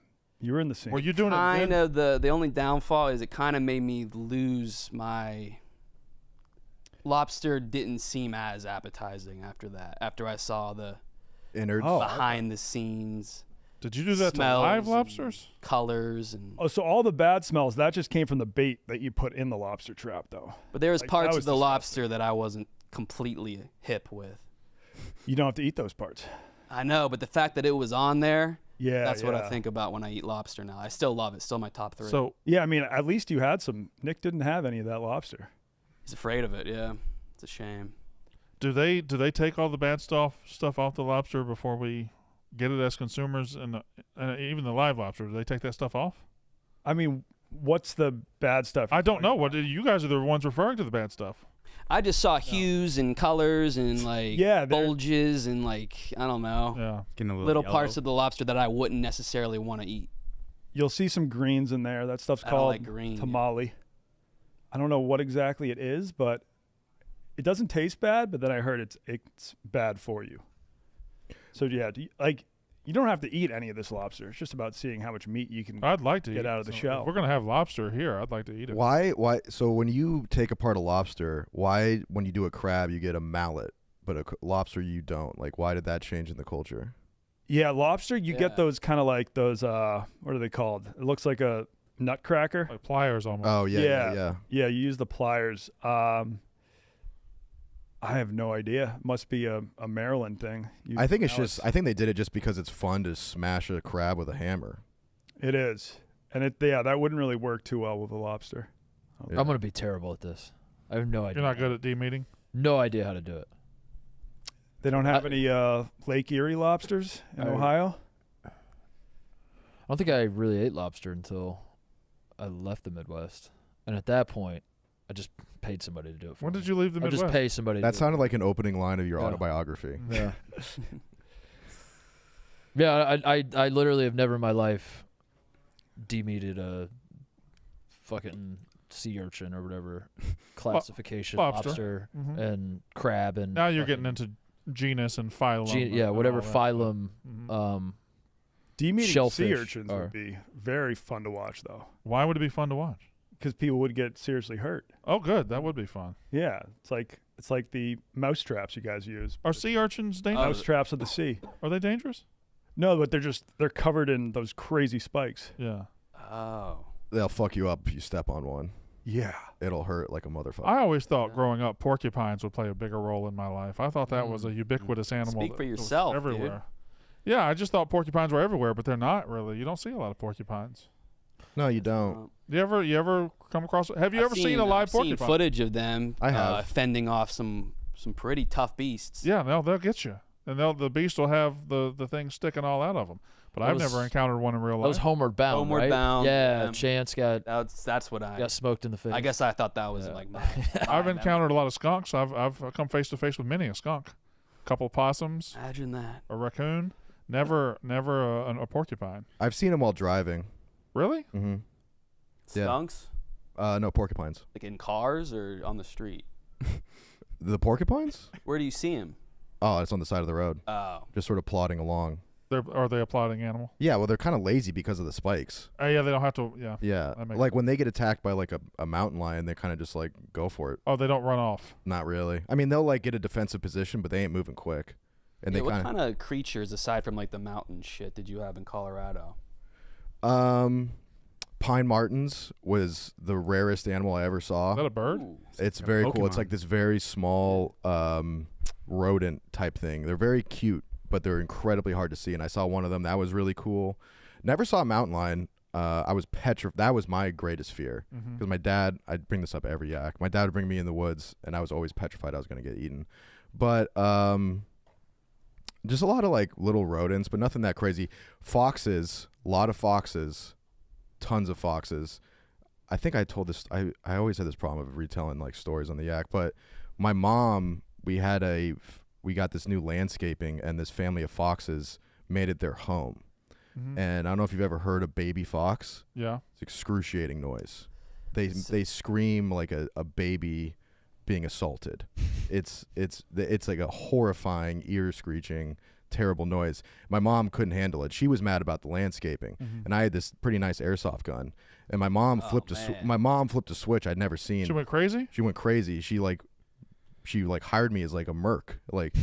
you were in the scene. Were you doing kind of the only downfall is it kind of made me lose my. Lobster didn't seem as appetizing after that. After I saw the innards behind the scenes. Did you do that to live lobsters? Colors and. Oh, so all the bad smells that just came from the bait that you put in the lobster trap, though. But there was parts of the lobster that I wasn't completely hip with. You don't have to eat those parts. I know, but the fact that it was on there. Yeah, that's what I think about when I eat lobster now. I still love it. Still my top 3. So yeah, I mean, at least you had some. Nick didn't have any of that lobster. He's afraid of it. Yeah, it's a shame. Do they take all the bad stuff off the lobster before we get it as consumers, and even the live lobster? Do they take that stuff off? I mean, what's the bad stuff? I don't know. What you guys are the ones referring to the bad stuff. I just saw hues and colors and bulges and I don't know, little parts of the lobster that I wouldn't necessarily want to eat. You'll see some greens in there. That stuff's called tamale. I don't know what exactly it is, but it doesn't taste bad. But then I heard it's bad for you. So yeah, you don't have to eat any of this lobster. It's just about seeing how much meat you can. I'd like to get out of the shell. If we're gonna have lobster here, I'd like to eat it. Why? So when you take apart a lobster, why when you do a crab you get a mallet, but a lobster you don't? Like, why did that change in the culture? Yeah, lobster you get those kind of like those what are they called? It looks like a nutcracker. Like pliers almost. Oh yeah. Yeah, you use the pliers. I have no idea. It must be a Maryland thing. I think they did it just because it's fun to smash a crab with a hammer. It is. And that wouldn't really work too well with a lobster. Yeah. I'm going to be terrible at this. I have no idea. You're not good at de-meating? No idea how to do it. They don't have any Lake Erie lobsters in Ohio? I don't think I really ate lobster until I left the Midwest. And at that point, I just paid somebody to do it for me. When did you leave the Midwest? I just pay somebody to do it. That sounded like an opening line of your autobiography. Yeah. Yeah, I literally have never in my life de-meated a fucking sea urchin or whatever classification, lobster and crab. And now you're getting into genus and phylum. Whatever phylum. De-meating sea urchins would be very fun to watch, though. Why would it be fun to watch? Because people would get seriously hurt. Oh, good. That would be fun. Yeah, it's like the mouse traps you guys use. Are sea urchins dangerous? Mouse traps of the sea. Are they dangerous? No, but they're covered in those crazy spikes. Yeah. Oh. They'll fuck you up if you step on one. Yeah. It'll hurt like a motherfucker. I always thought growing up porcupines would play a bigger role in my life. I thought that was a ubiquitous animal. Speak for yourself, everywhere. Dude. Yeah, I just thought porcupines were everywhere, but they're not really. You don't see a lot of porcupines. No, you don't. You ever come across? Have you ever seen a live porcupine? I've seen footage of them. I have. Fending off some pretty tough beasts. Yeah, they'll get you, and the beast will have the thing sticking all out of them. But I've never encountered one in real life. That was Homeward Bound, Homeward right? Bound. Yeah, Chance got that's what I got smoked in the face. I guess I thought that was like my I've encountered a lot of skunks. I've come face to face with many a skunk. A couple of possums. Imagine that. A raccoon. Never a porcupine. I've seen them while driving. Really? Mm-hmm. Skunks? No, porcupines. Like in cars or on the street? The porcupines? Where do you see them? Oh, it's on the side of the road. Oh. Just sort of plodding along. Are they a plodding animal? Yeah, well, they're kind of lazy because of the spikes. Yeah, they don't have to. Yeah. Yeah, like when they get attacked by like a mountain lion, they kind of just like go for it. Oh, they don't run off. Not really. I mean, they'll like get a defensive position, but they ain't moving quick. And what kind of creatures aside from like the mountain shit did you have in Colorado? Pine martens was the rarest animal I ever saw. Is that a bird? Ooh. It's very cool. It's like this very small rodent type thing. They're very cute, but they're incredibly hard to see. And I saw one of them. That was really cool. Never saw a mountain lion. I was petrified. That was my greatest fear. Because my dad, I'd bring this up every yak. My dad would bring me in the woods, and I was always petrified I was going to get eaten. But just a lot of like little rodents, but nothing that crazy. Foxes, a lot of foxes, tons of foxes. I think I told this. I always had this problem of retelling like stories on the yak. But my mom, we got this new landscaping, and this family of foxes made it their home. And I don't know if you've ever heard a baby fox. Yeah, it's excruciating noise. They scream like a baby being assaulted. It's like a horrifying, ear screeching, terrible noise. My mom couldn't handle it. She was mad about the landscaping, and I had this pretty nice airsoft gun, and my mom flipped a switch I'd never seen. She went crazy. She went crazy. She hired me as like a merc. Like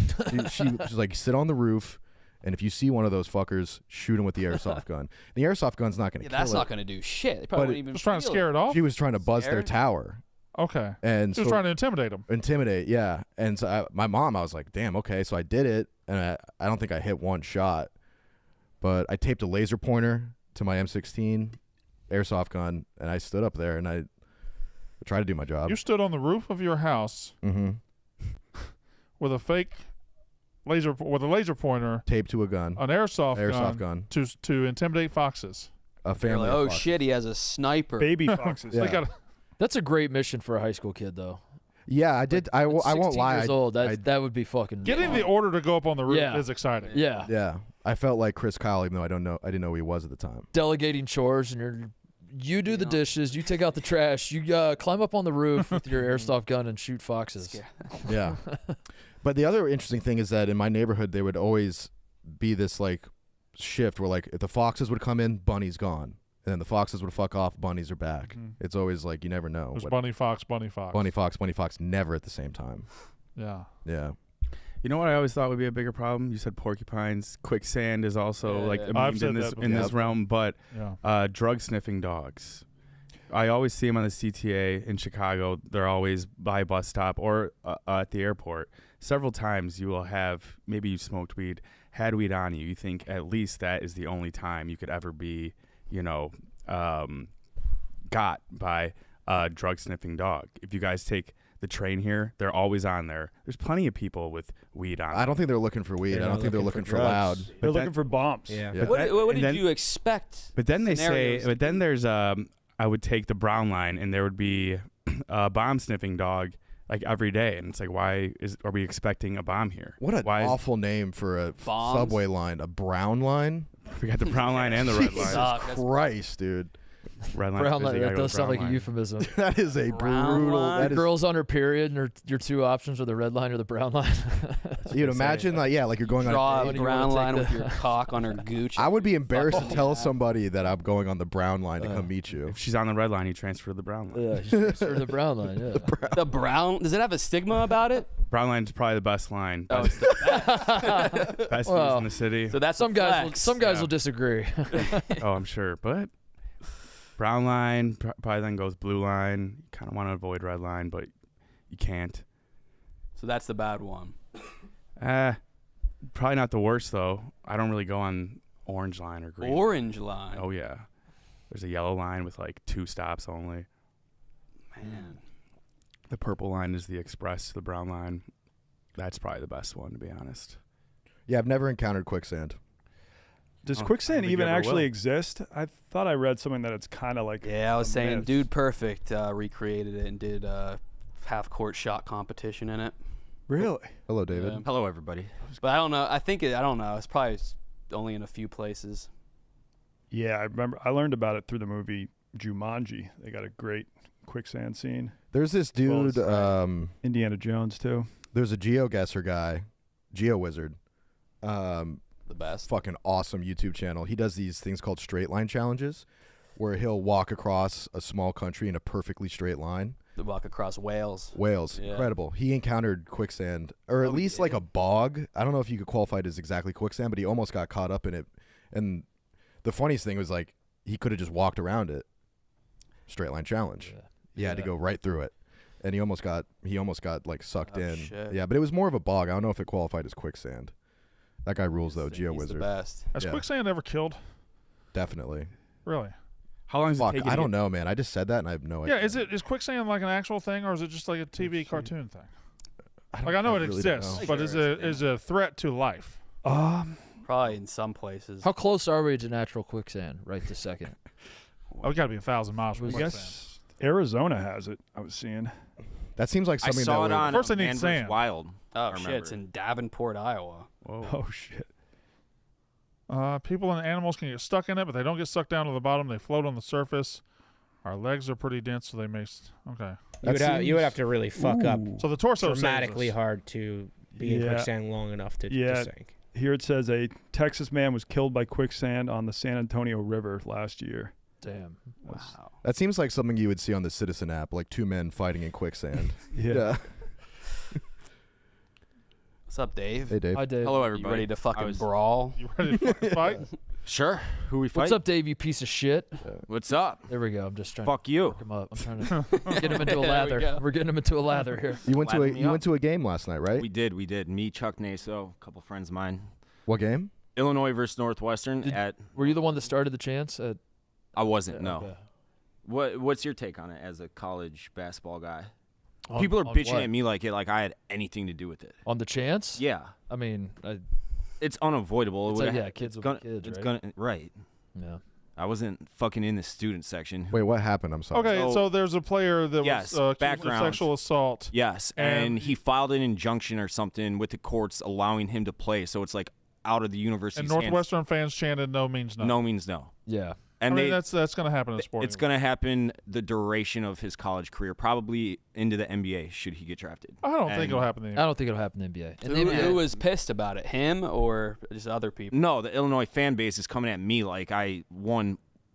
she's like, sit on the roof, and if you see one of those fuckers, shoot him with the airsoft gun. The airsoft gun's not going to kill that's it. not going to do shit. They probably wouldn't even just trying to scare it off. She was trying to buzz their tower. Okay. And she was trying to intimidate them. Intimidate, yeah. And so my mom, I was like, damn, okay. So I did it, and I don't think I hit one shot, but I taped a laser pointer to my M16 airsoft gun, and I stood up there, and I tried to do my job. You stood on the roof of your house with a fake laser pointer taped to a gun, an airsoft gun to intimidate foxes. A family. Like, shit, he has a sniper. Baby foxes. Yeah. That's a great mission for a high school kid, though. Yeah, I did. I won't lie. Years old, that would be fucking. Getting the order to go up on the roof is exciting. Yeah. Yeah. I felt like Chris Kyle, even though I didn't know who he was at the time. Delegating chores, and you do the dishes, you take out the trash, you climb up on the roof with your airsoft gun and shoot foxes. Yeah. But the other interesting thing is that in my neighborhood, there would always be this like shift where like if the foxes would come in, Bunny's gone. And then the foxes would fuck off, bunnies are back. It's always like you never know. There's bunny, fox. Bunny, fox, never at the same time. Yeah. Yeah. You know what I always thought would be a bigger problem? You said porcupines. Quicksand is also in this realm, but drug sniffing dogs. I always see them on the CTA in Chicago. They're always by a bus stop or at the airport. Several times you will have, maybe you smoked weed, had weed on you. You think at least that is the only time you could ever be, got by a drug sniffing dog. If you guys take the train here, they're always on there. There's plenty of people with weed on. I don't think they're looking for weed. I don't think they're looking for loud. They're looking for bombs. Yeah. What did you expect? But then they say, but then there's I would take the brown line, and there would be a bomb sniffing dog like every day, and it's like, are we expecting a bomb here? What an awful name for a subway line. A brown line. We got the brown line and the red line. Jesus Christ, dude. Red line. Brown line. That does sound like a euphemism. That is a brutal. That girl's on her period, and your two options are the red line or the brown line. You'd imagine, like you're going on a brown line with your cock on her gooch. I would be embarrassed to tell somebody that I'm going on the brown line to come meet you. If she's on the red line, you transfer to the brown line. Yeah, you transfer to the brown line. Yeah. The brown. Does it have a stigma about it? Brown line's probably the best line. Oh, it's the best. Best views in the city. So that's some guys will disagree. Oh, I'm sure, but brown line probably then goes blue line. You kind of want to avoid red line, but you can't. So that's the bad one. Probably not the worst though. I don't really go on orange line or green. Orange line. Oh yeah. There's a yellow line with like 2 stops only. Man. The purple line is the express. The brown line, that's probably the best one, to be honest. Yeah, I've never encountered quicksand. Does quicksand even actually exist? I thought I read something that it's kind of like. Yeah, I was saying Dude Perfect recreated it and did a half-court shot competition in it. Really? Hello, David. Yeah. Hello, everybody. But I don't know. I don't know. It's probably only in a few places. Yeah, I remember. I learned about it through the movie Jumanji. They got a great quicksand scene. There's this dude. Indiana Jones too. There's a GeoGuessr guy, GeoWizard. The best. Fucking awesome YouTube channel. He does these things called straight line challenges, where he'll walk across a small country in a perfectly straight line. The walk across Wales. Wales, yeah. Incredible. He encountered quicksand, or at least like a bog. I don't know if you could qualify it as exactly quicksand, but he almost got caught up in it. And the funniest thing was like he could have just walked around it. Straight line challenge. Yeah. He had to go right through it, and he almost got like sucked in. Shit. Yeah, but it was more of a bog. I don't know if it qualified as quicksand. That guy rules though. GeoWizard. He's the best. Has quicksand ever killed? Definitely. Really? How long does it take? I don't know, man. I just said that and I have no idea. Yeah, is quicksand like an actual thing, or is it just like a TV cartoon thing? I know it really exists, but is a threat to life? Probably in some places. How close are we to natural quicksand right this second? Oh, we got to be 1,000 miles from quicksand. I guess Arizona has it. I was seeing. That seems like something I saw that it on First they need Manvers sand. Wild. Oh shit! It's in Davenport, Iowa. Whoa. Oh shit. People and animals can get stuck in it, but they don't get sucked down to the bottom. They float on the surface. Our legs are pretty dense, so they may. Okay. You would have to really fuck up. So the torso dramatically hard to be in quicksand long enough to sink. Here it says a Texas man was killed by quicksand on the San Antonio River last year. Damn. Wow. That seems like something you would see on the Citizen app, like two men fighting in quicksand. Yeah. What's up, Dave? Hey, Dave. Hi, Dave. Hello, everybody. You ready to fucking brawl? You ready to fucking fight? Sure. Who we fight? What's up, Dave, you piece of shit? What's up? There we go. I'm just trying Fuck to you. work him up. I'm trying to get him into a lather. We're getting him into a lather here. You went to a game last night, right? We did. Me, Chuck Naso, a couple friends of mine. What game? Illinois versus Northwestern. Were you the one that started the chance? I wasn't. No. Okay. What's your take on it as a college basketball guy? On, People are bitching what? at me like I had anything to do with it. On the chance? Yeah. I mean, it's unavoidable. It's like, kids will be kids, it's right? Right. Yeah. I wasn't fucking in the student section. Wait, what happened? I'm sorry. Okay, so there's a player that was accused of sexual assault. Yes, and he filed an injunction or something with the courts allowing him to play. So it's like out of the university's And Northwestern fans chanted, "No means no." No means no. Yeah. And that's going to happen in sport. It's going to happen the duration of his college career, probably into the NBA should he get drafted. I don't think it'll happen in the NBA. I don't think it'll happen in the NBA. Who was pissed about it? Him or just other people? No, the Illinois fan base is coming at me like I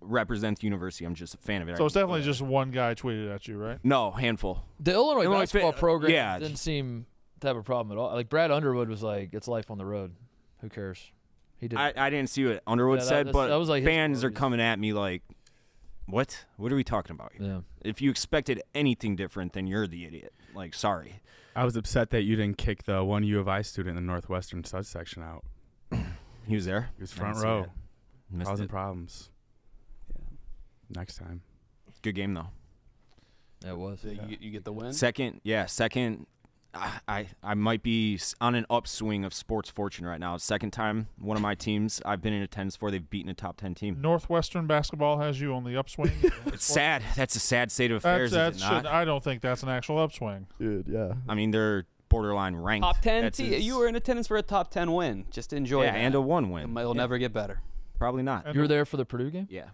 represent the university. I'm just a fan of it. So it's definitely just one guy tweeted at you, right? No, handful. The Illinois basketball program yeah. didn't seem to have a problem at all. Like Brad Underwood was like, "It's life on the road. Who cares?" He did. I didn't see what Underwood said, but that was like fans are coming at me like, "What? What are we talking about here?" Yeah. If you expected anything different, then you're the idiot. Like, sorry. I was upset that you didn't kick the one U of I student in the Northwestern subsection out. He was there. He was front row. Causing problems. Yeah. Next time. Good game though. It was. So you get the win. Second. I might be on an upswing of sports fortune right now. Second time one of my teams I've been in attendance for, they've beaten a top 10 team. Northwestern basketball has you on the upswing. It's sad. That's a sad state of affairs. I don't think that's an actual upswing. Dude, yeah. I mean, they're borderline ranked. Top 10 team. You were in attendance for a top 10 win. Just enjoy that. And a 1 win. It'll never get better. Probably not. You were there for the Purdue game? Yeah.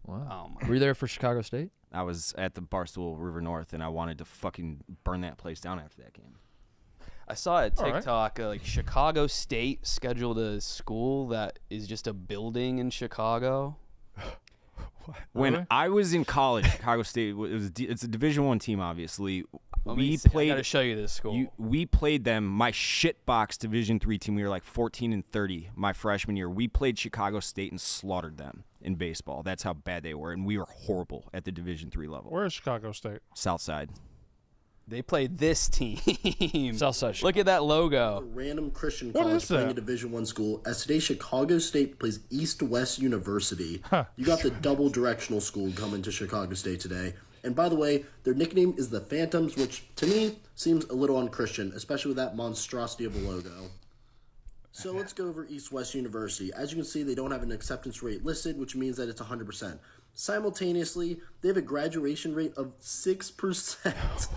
Wow. Were you there for Chicago State? I was at the Barstool River North, and I wanted to fucking burn that place down after that game. I saw a TikTok, like Chicago State scheduled a school that is just a building in Chicago. When I was in college, Chicago State it's a Division I team, obviously. I gotta show you this school. We played them. My shitbox Division III team. We were like 14-30 my freshman year. We played Chicago State and slaughtered them in baseball. That's how bad they were, and we were horrible at the Division III level. Where is Chicago State? Southside. They played this team. Southside. Look at that logo. A random Christian college playing a Division I school. As today, Chicago State plays East-West University. You got the double directional school coming to Chicago State today. And by the way, their nickname is the Phantoms, which to me seems a little unchristian, especially with that monstrosity of a logo. So let's go over East-West University. As you can see, they don't have an acceptance rate listed, which means that it's 100%. Simultaneously, they have a graduation rate of 6%.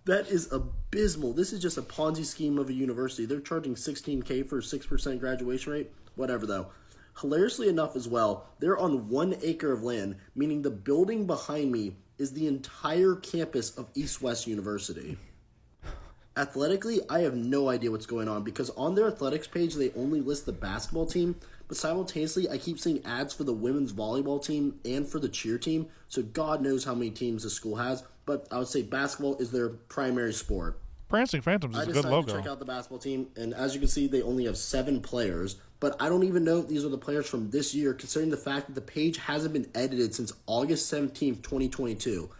That is abysmal. This is just a Ponzi scheme of a university. They're charging $16K for a 6% graduation rate. Whatever, though. Hilariously enough as well, they're on 1 acre of land, meaning the building behind me is the entire campus of East-West University. Athletically, I have no idea what's going on because on their athletics page, they only list the basketball team, but simultaneously, I keep seeing ads for the women's volleyball team and for the cheer team, so God knows how many teams the school has, but I would say basketball is their primary sport. Prancing Phantoms is a good logo. I decided to check out the basketball team, and as you can see, they only have 7 players, but I don't even know if these are the players from this year, considering the fact that the page hasn't been edited since August 17th, 2022.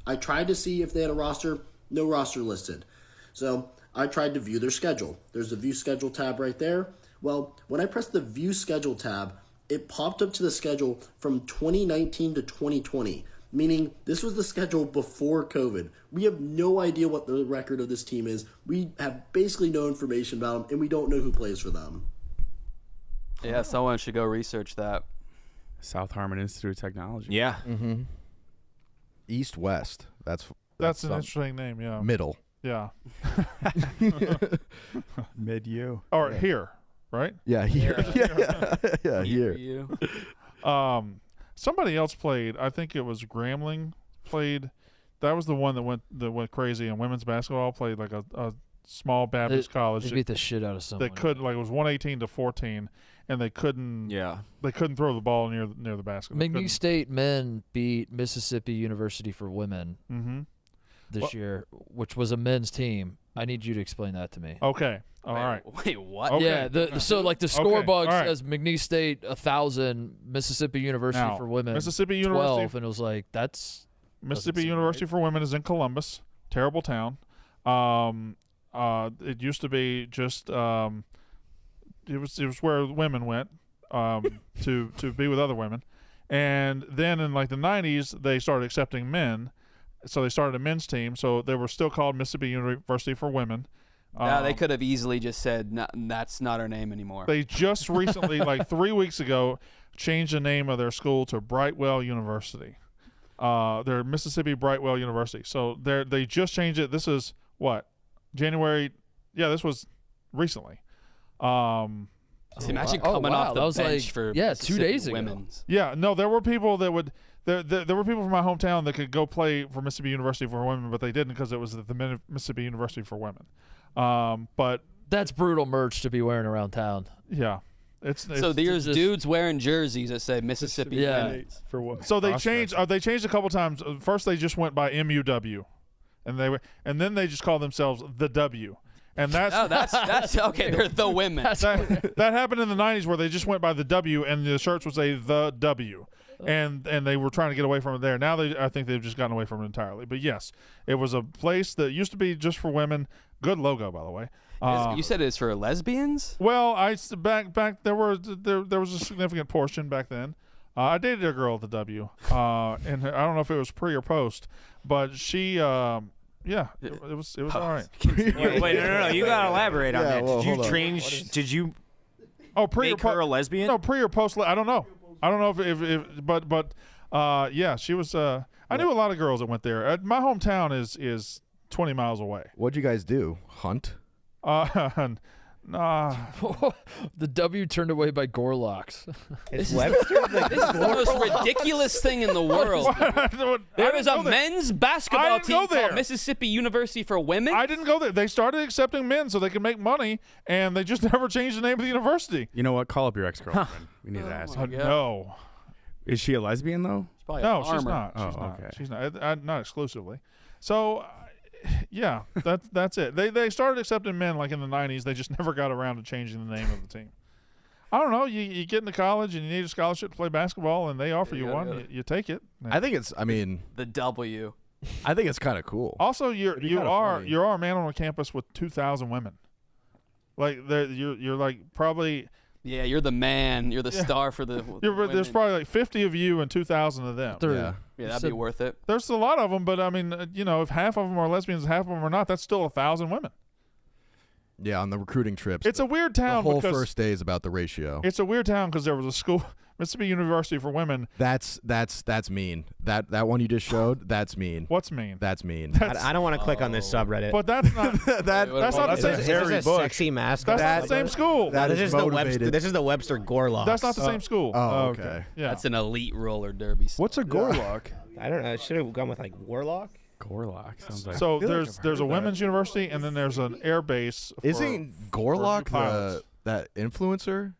I tried to see if they had a roster, no roster listed. So I tried to view their schedule. There's a view schedule tab right there. Well, when I pressed the view schedule tab, it popped up to the schedule from 2019 to 2020, meaning this was the schedule before COVID. We have no idea what the record of this team is. We have basically no information about them, and we don't know who plays for them. Yeah, someone should go research that. South Harmon Institute of Technology. Yeah. Mm-hmm. East-West. That's an interesting name, yeah. Middle. Yeah. Mid-U. Or here, right? Yeah, here. Yeah, here. Somebody else played. I think it was Grambling played. That was the one that went crazy in women's basketball. Played like a small Baptist college. They beat the shit out of someone. They couldn't, like, it was 118-14, and they couldn't. Yeah. They couldn't throw the ball near the basket. McNeese State men beat Mississippi University for women. Mm-hmm. This year, which was a men's team. I need you to explain that to me. Okay. All right. Wait, what? Okay. Yeah. So like the scorebook says McNeese State 1,000, Mississippi University now, for women Mississippi 12, University, and it was like that's Mississippi University right. for women is in Columbus, terrible town. It used to be just it was where women went to be with other women, and then in like the 90s they started accepting men. So they started a men's team. So they were still called Mississippi University for Women. No, they could have easily just said, that's not our name anymore. They just recently, like 3 weeks ago, changed the name of their school to Brightwell University. They're Mississippi Brightwell University. So they just changed it. This is what? January? Yeah, this was recently. Imagine coming off the bench for 2 days ago. Women's. Yeah, no, there were people that would – There were people from my hometown that could go play for Mississippi University for women, but they didn't because it was the Mississippi University for women. But that's brutal merch to be wearing around town. Yeah, it's so there's dudes wearing jerseys that say Mississippi. Yeah, for what? So they changed. They changed a couple times. First, they just went by MUW, and then they just called themselves the W. And that's okay. They're the women. That happened in the 90s where they just went by the W, and the shirts would say the W. And they were trying to get away from it there. Now I think they've just gotten away from it entirely. But yes, it was a place that used to be just for women. Good logo, by the way. You said it's for lesbians? Well, back there was a significant portion back then. I dated a girl at the W, and I don't know if it was pre or post, but she. Yeah, it was all right. Wait, no. You gotta elaborate on that. Well, Did you? Oh, pre make or her a lesbian? No, pre or post. I don't know. I don't know if yeah, she was. I knew a lot of girls that went there. My hometown is 20 miles away. What'd you guys do? Hunt? Nah. The W turned away by Gorlocks. This is the most ridiculous thing in the world. There is a men's basketball team called Mississippi University for Women. I didn't go there. They started accepting men so they could make money, and they just never changed the name of the university. You know what? Call up your ex-girlfriend. We need to ask her. No. Is she a lesbian, though? No, she's not. Okay. She's not. Not exclusively. So... yeah, that's it. They started accepting men like in the 90s. They just never got around to changing the name of the team. I don't know. You get into college and you need a scholarship to play basketball, and they offer you one. You take it. I think it's. I mean, the W. I think it's kind of cool. Also, you are a man on a campus with 2,000 women. Like you're like probably. Yeah, you're the man. You're the star for the. There's probably like 50 of you and 2,000 of them. Yeah, that'd be worth it. There's a lot of them, but I mean, if half of them are lesbians, half of them are not, that's still 1,000 women. Yeah, on the recruiting trips. It's a weird town. The whole because first day is about the ratio. It's a weird town because there was a school, Mississippi University for women. That's mean. That one you just showed, that's mean. What's mean? That's mean. I don't want to click on this subreddit. But that's not that's not the same. Is this a sexy mascot? That's not the same school. That this is the Webster Gorlock. That's not the same school. Oh, okay. Yeah. That's an elite roller derby. What's a Gorlock? I don't know. I should have gone with like Warlock. Gorlock sounds like. So there's a women's university and then there's an air base. Isn't Gorlock that influencer?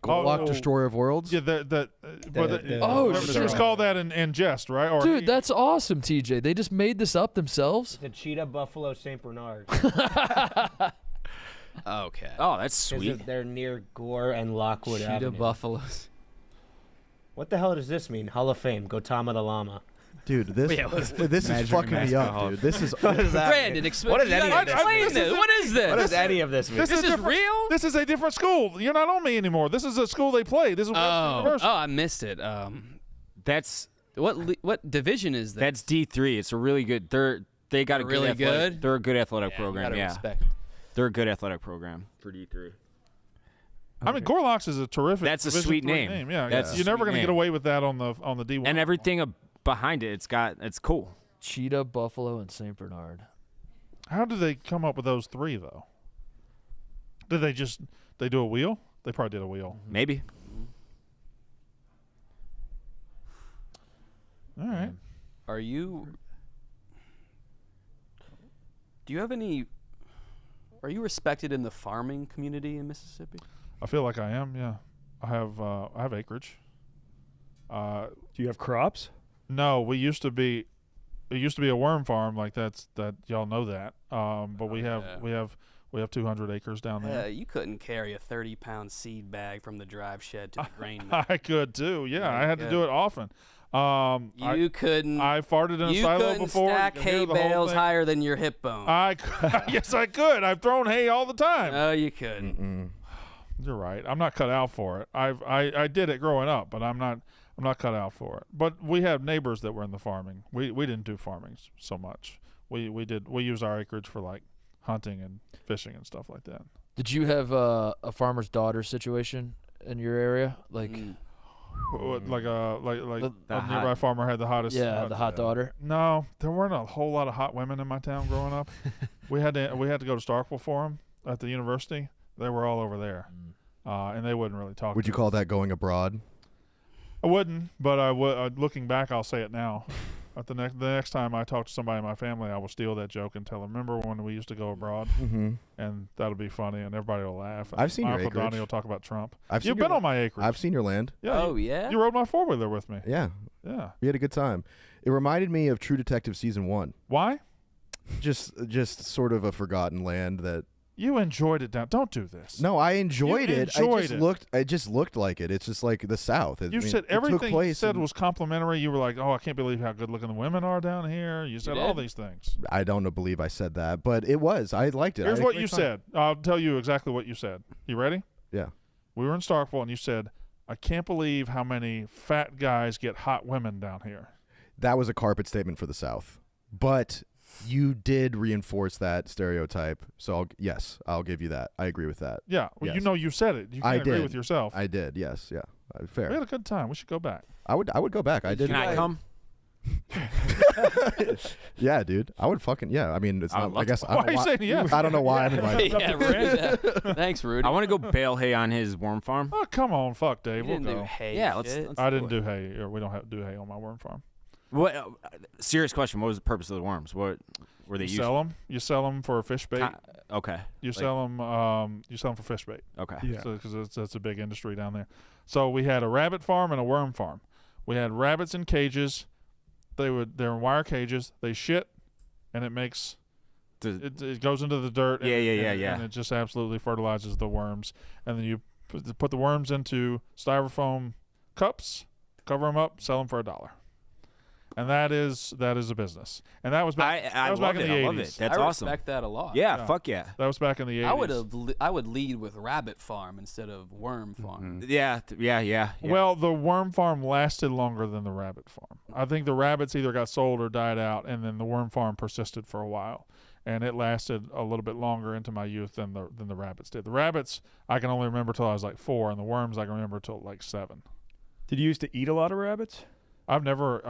Gorlock, Destroyer of Worlds. Yeah, she was called that in jest, right? Or dude, that's awesome, TJ. They just made this up themselves. The Cheetah Buffalo St. Bernard. Okay. Oh, that's sweet. They're near Gore and Lockwood Avenue. Cheetah Buffaloes. What the hell does this mean? Hall of Fame. Gautama the Llama. Dude, this is fucking me up, dude. This is what is that? Brandon, explain this. What is this? What does any of this mean? This is real? This is a different school. You're not on me anymore. This is a school they play. This is University. I missed it. That's what division is that? That's D3. It's a really good. They got a really good. They're a good athletic program. Yeah, respect. They're a good athletic program for D3. I mean, Gorlock's is a terrific. That's a sweet name. Yeah, that's you're never going to get away with that on the D1. And everything behind it, it's cool. Cheetah, Buffalo, and St. Bernard. How did they come up with those three though? Did they do a wheel? They probably did a wheel. Maybe. All right. Do you have any? Are you respected in the farming community in Mississippi? I feel like I am. Yeah, I have acreage. Do you have crops? No, it used to be a worm farm like that y'all know that. But we have 200 acres down there. You couldn't carry a 30-pound seed bag from the drive shed to the grain mill. I could too. Yeah, I had to do it often. You couldn't. I farted in a silo before. You couldn't stack hay bales higher than your hip bone. Yes, I could. I've thrown hay all the time. No, you couldn't. Mm-mm. You're right. I'm not cut out for it. I did it growing up, but I'm not cut out for it. But we have neighbors that were in the farming. We didn't do farming so much. We used our acreage for like hunting and fishing and stuff like that. Did you have a farmer's daughter situation in your area? Like like a nearby farmer had the hottest. Yeah, the hot daughter. No, there weren't a whole lot of hot women in my town growing up. we had to go to Starkville for them at the university. They were all over there, and they wouldn't really talk. Would you call that going abroad? I wouldn't, but I would. Looking back, I'll say it now. At the next time I talk to somebody in my family, I will steal that joke and tell them, remember when we used to go abroad? Mm-hmm. And that'll be funny, and everybody will laugh. I've seen your Uncle acreage. Donnie will talk about Trump. You've been on my acreage. I've seen your land. Yeah. Yeah? You rode my four-wheeler with me. Yeah. Yeah. We had a good time. It reminded me of True Detective Season 1. Why? Just sort of a forgotten land that... You enjoyed it down. Don't do this. No, I enjoyed it. It just looked like it. It's just like the South. Said everything you said was complimentary. You were like, "Oh, I can't believe how good looking the women are down here." You said all these things. I don't believe I said that, but it was. I liked it. Here's what you said. I'll tell you exactly what you said. You ready? Yeah. We were in Starkville, and you said, "I can't believe how many fat guys get hot women down here." That was a carpet statement for the South, but you did reinforce that stereotype, so I'll give you that. I agree with that. Yeah, well, yes. You said it. You can't agree with yourself. I did. Yes, yeah, fair. We had a good time. We should go back. I would go back. I did. Can I come? Yeah, dude. I would fucking I mean, it's not. I guess. Why are you saying yes? I don't know why I'm invited. Yeah, Rudy. Thanks, Rudy. I want to go bale hay on his worm farm. Oh, come on, fuck Dave. You We'll didn't go. do hay. Yeah, I didn't do hay. Or we don't do hay on my worm farm. What? Serious question. What was the purpose of the worms? What were they used? You sell them for fish bait. Okay. You sell them for fish bait. Okay. Yeah. Because it's a big industry down there. So we had a rabbit farm and a worm farm. We had rabbits in cages. They're in wire cages. They shit, and it makes it goes into the dirt. Yeah. And it just absolutely fertilizes the worms. And then you put the worms into styrofoam cups, cover them up, sell them for $1. And that is a business. And that was back. I was love back in it. the 80s. I love it. That's I awesome. respect that a lot. Yeah, fuck yeah. That was back in the 80s. I would lead with rabbit farm instead of worm farm. Mm-hmm. Yeah. Well, the worm farm lasted longer than the rabbit farm. I think the rabbits either got sold or died out, and then the worm farm persisted for a while. and it lasted a little bit longer into my youth than the rabbits did. The rabbits I can only remember till I was like 4, and the worms I can remember till like 7. Did you used to eat a lot of rabbits? I've never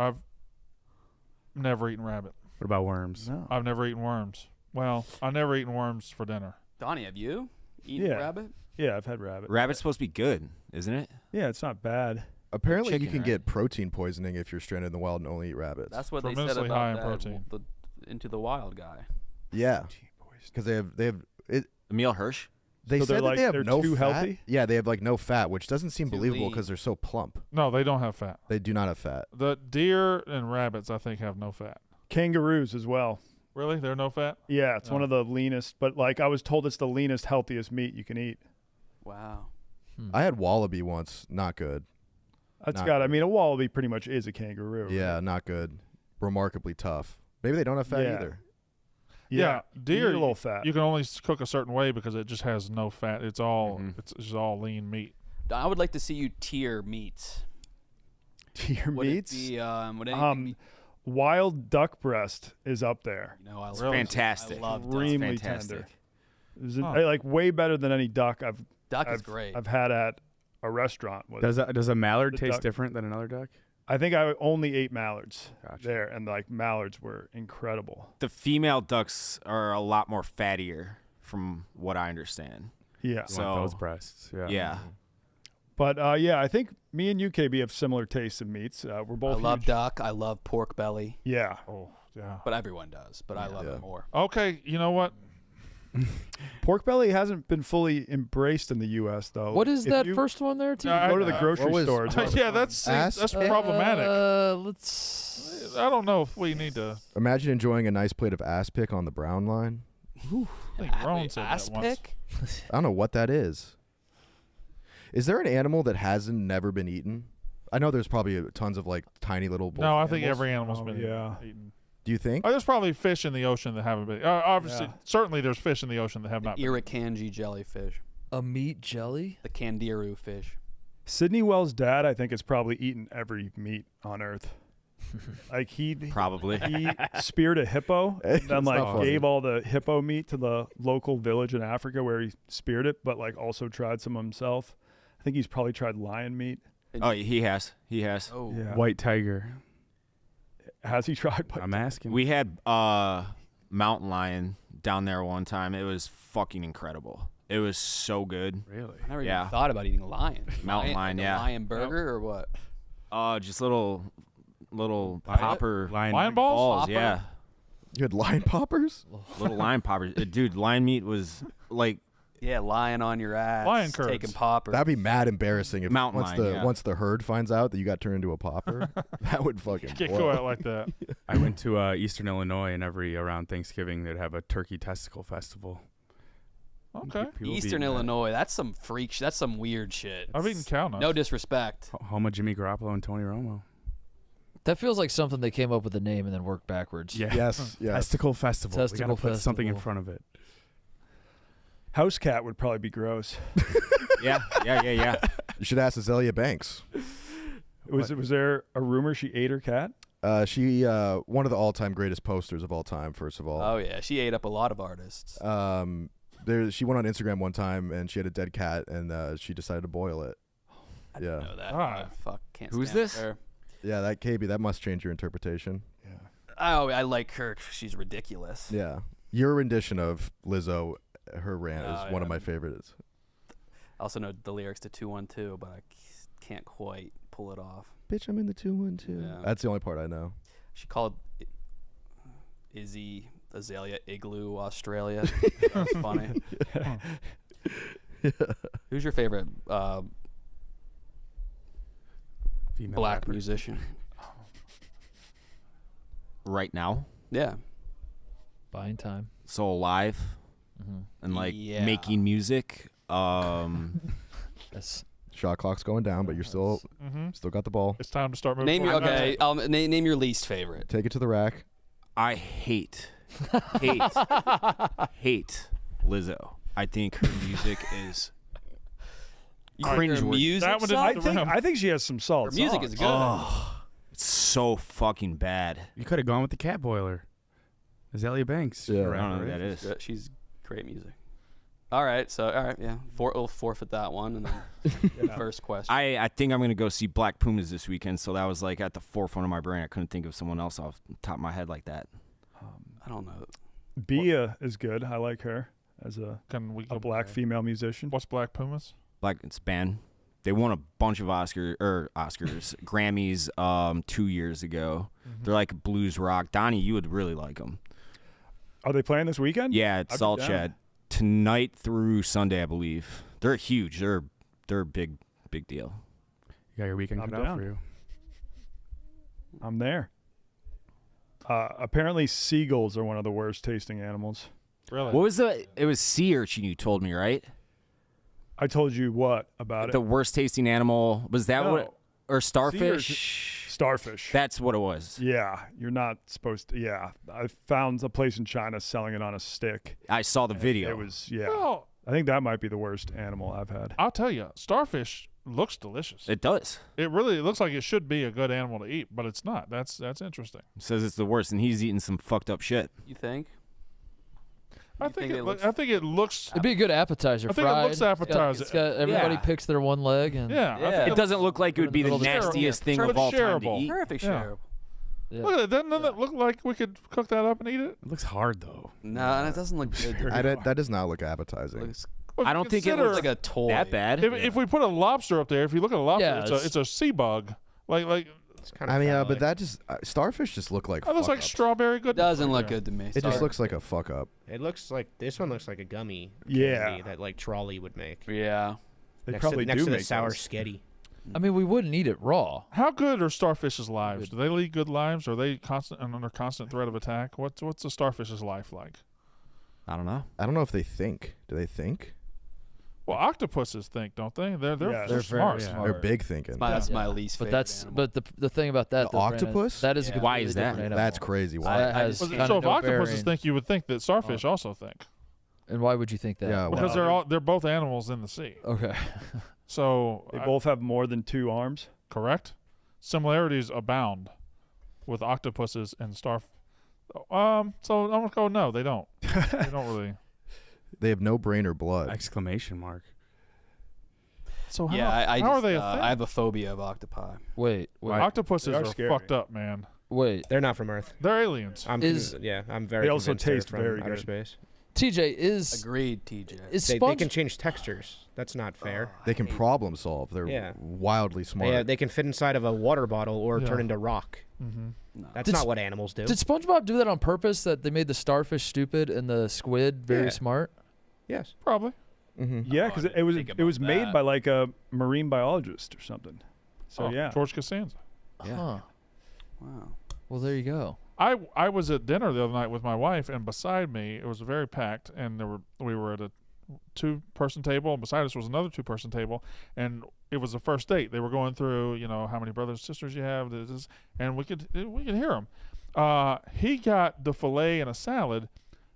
eaten rabbit. What about worms? No. I've never eaten worms. Well, I've never eaten worms for dinner. Donnie, have you eaten rabbit? Yeah, I've had rabbit. Rabbit's supposed to be good, isn't it? Yeah, it's not bad. Apparently, Chicken, you can right? get protein poisoning if you're stranded in the wild and only eat rabbits. That's what they said Tremendously high in about protein. the Into the Wild guy. Yeah, because they have it. Emil Hirsch? They So said they're that they have they're no too fat. healthy? Yeah, they have like no fat, which doesn't seem Too believable lean. because they're so plump. No, they don't have fat. They do not have fat. The deer and rabbits, I think, have no fat. Kangaroos as well. Really? They're no fat? Yeah, it's one of the leanest, but like I was told it's the leanest, healthiest meat you can eat. Wow. I had wallaby once. Not good. That's Not got. I mean, a wallaby pretty much is a kangaroo. Yeah, not good. Remarkably tough. Maybe they don't have fat Yeah. either. Yeah, deer, you need a little fat. You can only cook a certain way because it just has no fat. It's all it's just all lean meat. I would like to see you tier meats. Tier Would meats. it be, would anything be, Wild duck breast is up there. you know, I It's love fantastic. I love duck. Extremely fantastic. tender. Is it, like way better than any duck Duck is great. I've had at a restaurant. Does a mallard the taste duck- different than another duck? I think I only ate mallards Gotcha. there, and like mallards were incredible. The female ducks are a lot more fattier, from what I understand. Yeah. You want those breasts. Yeah. Yeah. But yeah, I think me and UKB have similar tastes in meats. We're both. I love huge- duck. I love pork belly. Yeah. Oh, yeah. But everyone does. But I love it more. Okay, you know what? Pork belly hasn't been fully embraced in the U.S. though. What is If that you first one there? Too? Go to the grocery stores. Yeah, that's problematic. Let's. I don't know if we need to. Imagine enjoying a nice plate of ass pick on the brown line. I think Ron said Ass that once. pick? I don't know what that is. Is there an animal that hasn't never been eaten? I know there's probably tons of like tiny little. No, I think animals. every animal's been yeah. eaten. Do you think? Oh, there's probably fish in the ocean that haven't been. Obviously, certainly there's fish in the ocean that have not been. Irukandji jellyfish. A meat jelly? The candiru fish. Sidney Wells' dad, I think, has probably eaten every meat on Earth. Like he speared a hippo and then like gave all the hippo meat to the local village in Africa where he speared it, but like also tried some himself. I think he's probably tried lion meat. Oh, he has. Oh, Yeah. White tiger. Has he tried? I'm asking. We had mountain lion down there one time. It was fucking incredible. It was so good. Really? I never even thought about eating lion. Mountain lion, like yeah. A lion burger or what? Just little popper lion balls. Popper? Yeah, You had lion poppers? little lion poppers. Dude, lion meat was like Yeah, lying on your ass. Lion curds. Taking poppers. That'd be mad embarrassing if Mountain once lion, once the herd finds out that you got turned into a popper. That would fucking Can't blow. go out like that. I went to Eastern Illinois, and around Thanksgiving they'd have a turkey testicle festival. Okay. People Eastern be, Illinois. That's some freak. That's some weird shit. I've eaten cow nuts. No disrespect. Home of Jimmy Garoppolo and Tony Romo. That feels like something they came up with a name and then worked backwards. Yeah. Yes. Testicle festival. We Testicle gotta put something in festival. front of it. House cat would probably be gross. yeah. You should ask Azalea Banks. Was there a rumor she ate her cat? She one of the all-time greatest posters of all time. First of all. Oh yeah, she ate up a lot of artists. She went on Instagram one time and she had a dead cat and she decided to boil it. I didn't know that. Ah. Fuck, can't Who's stand this? her. Yeah, that KB, that must change your interpretation. Oh, I like her. She's ridiculous. Yeah. Your rendition of Lizzo, her rant Oh, is one of yeah. my favorites. I also know the lyrics to 212, but I can't quite pull it off. Bitch, I'm in the 212. Yeah. That's the only part I know. She called Izzy Azalea Igloo Australia. That's funny. Who's your favorite Female black rapper. musician? Right now, Yeah. Buying time. so alive and like Yeah. making music. That's Shot clock's going down, but you're still got the ball. It's time to start moving. Name your forward. okay. Name your least favorite. Take it to the rack. I hate Lizzo. I think her music is cringeworthy. Music That one sucks? didn't- I think she has some solid Her music songs. is good. Oh, it's so fucking bad. You could have gone with the cat boiler. Azalea Banks. Yeah. I don't know who that is. She's great music. All right, yeah. We'll forfeit that one, and then first question. I think I'm going to go see Black Pumas this weekend, so that was like at the forefront of my brain. I couldn't think of someone else off the top of my head like that. I don't know. Bia is good. I like her as a black female musician. What's Black Pumas? It's band. They won a bunch of Oscars, Grammys 2 years ago. Mm-hmm. They're like blues rock. Donnie, you would really like them. Are they playing this weekend? Yeah, it's Salt Shed. Tonight through Sunday, I believe. They're huge. They're a big deal. You got your weekend cut out for you. I'm there. Apparently seagulls are one of the worst tasting animals. Really? What was it was sea urchin you told me, right? I told you what about it? The worst tasting animal. Was that what? Or starfish? Starfish. That's what it was. Yeah, you're not supposed to. Yeah, I found a place in China selling it on a stick. I saw the video. It was, Well, I think that might be the worst animal I've had. I'll tell you, starfish looks delicious. It does. It really looks like it should be a good animal to eat, but it's not. That's interesting. It says it's the worst, and he's eating some fucked up shit. You think? I think it looks. It'd be a good appetizer. I think it looks appetizing. Everybody picks their one leg, and it doesn't look like it would be the nastiest thing of all time to eat. Perfect shareable. Yeah. Look at it. Doesn't it look like we could cook that up and eat it? It looks hard though. No, it doesn't look good. That does not look appetizing. I don't think it looks like a toy. That bad. If we put a lobster up there, if you look at a lobster, it's a sea bug. Like it's kind of but that just starfish just look like. That looks like strawberry goodness. Doesn't look good to me. It just looks like a fuck up. It looks like this one looks like a gummy. Yeah, that like Trolley would make. Yeah, they probably next do to make the sour those. sketty. I mean, we wouldn't eat it raw. How good are starfish's lives? Do they lead good lives? Are they under constant threat of attack? What's a starfish's life like? I don't know. I don't know if they think. Do they think? Well, octopuses think, don't they? They're smart. They're big thinking. That's my least favorite. But the thing about that, the octopus, that is why is that? That's crazy. Why? So if octopuses think, you would think that starfish also think. And why would you think that? Yeah, because they're both animals in the sea. Okay. So they both have more than 2 arms. Correct. Similarities abound with octopuses and starfish. So I'm gonna go no. They don't. They don't really. They have no brain or blood. Exclamation mark. So how are they? I have a phobia of octopi. Wait. Octopuses are scary. fucked up, man. Wait. They're not from Earth. They're aliens. I'm very. They also taste taste from very outer good. Space. TJ is agreed. TJ is they can change textures. That's not fair. They can problem solve. They're wildly smart. They can fit inside of a water bottle or turn into rock. Mm-hmm. No. That's not what animals do. Did SpongeBob do that on purpose? That they made the starfish stupid and the squid very smart? Yes, probably. Mm-hmm. Yeah, because it was made by like a marine biologist or something. So George Costanza. Yeah. Huh. Wow. Well, there you go. I was at dinner the other night with my wife, and beside me it was very packed, and we were at a 2-person table, and beside us was another 2-person table, and it was a first date. They were going through, how many brothers and sisters you have, and we could hear them. He got the fillet and a salad.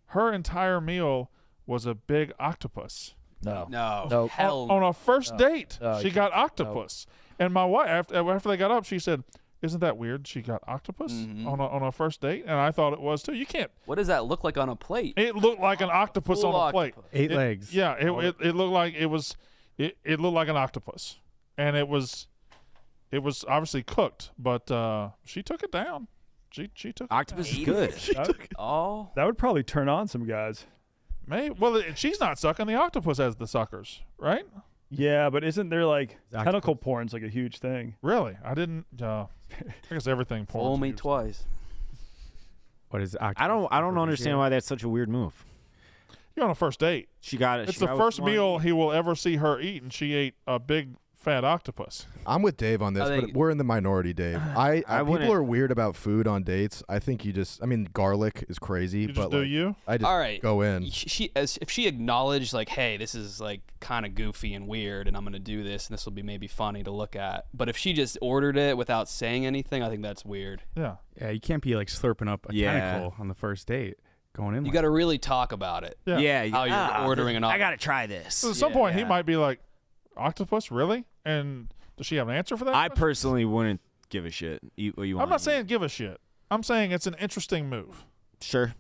Her entire meal was a big octopus. No. Hell. On a first date, she got octopus, and my wife after they got up, she said, "Isn't that weird? She got octopus on a first date," and I thought it was too. You can't. What does that look like on a plate? It looked like an octopus on a plate. 8 legs. Yeah, it looked like it was. It looked like an octopus, and it was obviously cooked, but she took it down. She took octopus is good. That would probably turn on some guys. Maybe. Well, she's not sucking. The octopus has the suckers, right? Yeah, but isn't there like tentacle porn's like a huge thing? Really? I didn't. I guess everything porn. Fool me twice. What is I don't understand why that's such a weird move. You're on a first date. She got it. It's the first meal he will ever see her eat, and she ate a big fat octopus. I'm with Dave on this, but we're in the minority, Dave. People are weird about food on dates. I think garlic is crazy. You just I just go in. If she acknowledged like, hey, this is like kind of goofy and weird, and I'm gonna do this, and this will be maybe funny to look at. But if she just ordered it without saying anything, I think that's weird. Yeah. Yeah, you can't be like slurping up a tentacle on the first date. Going in. You got to really talk about it. Yeah. How you're ordering an octopus. I got to try this. So at some point, he might be like, octopus, really? And does she have an answer for that? I personally wouldn't give a shit. Eat what you want. I'm not saying give a shit. I'm saying it's an interesting move. Sure.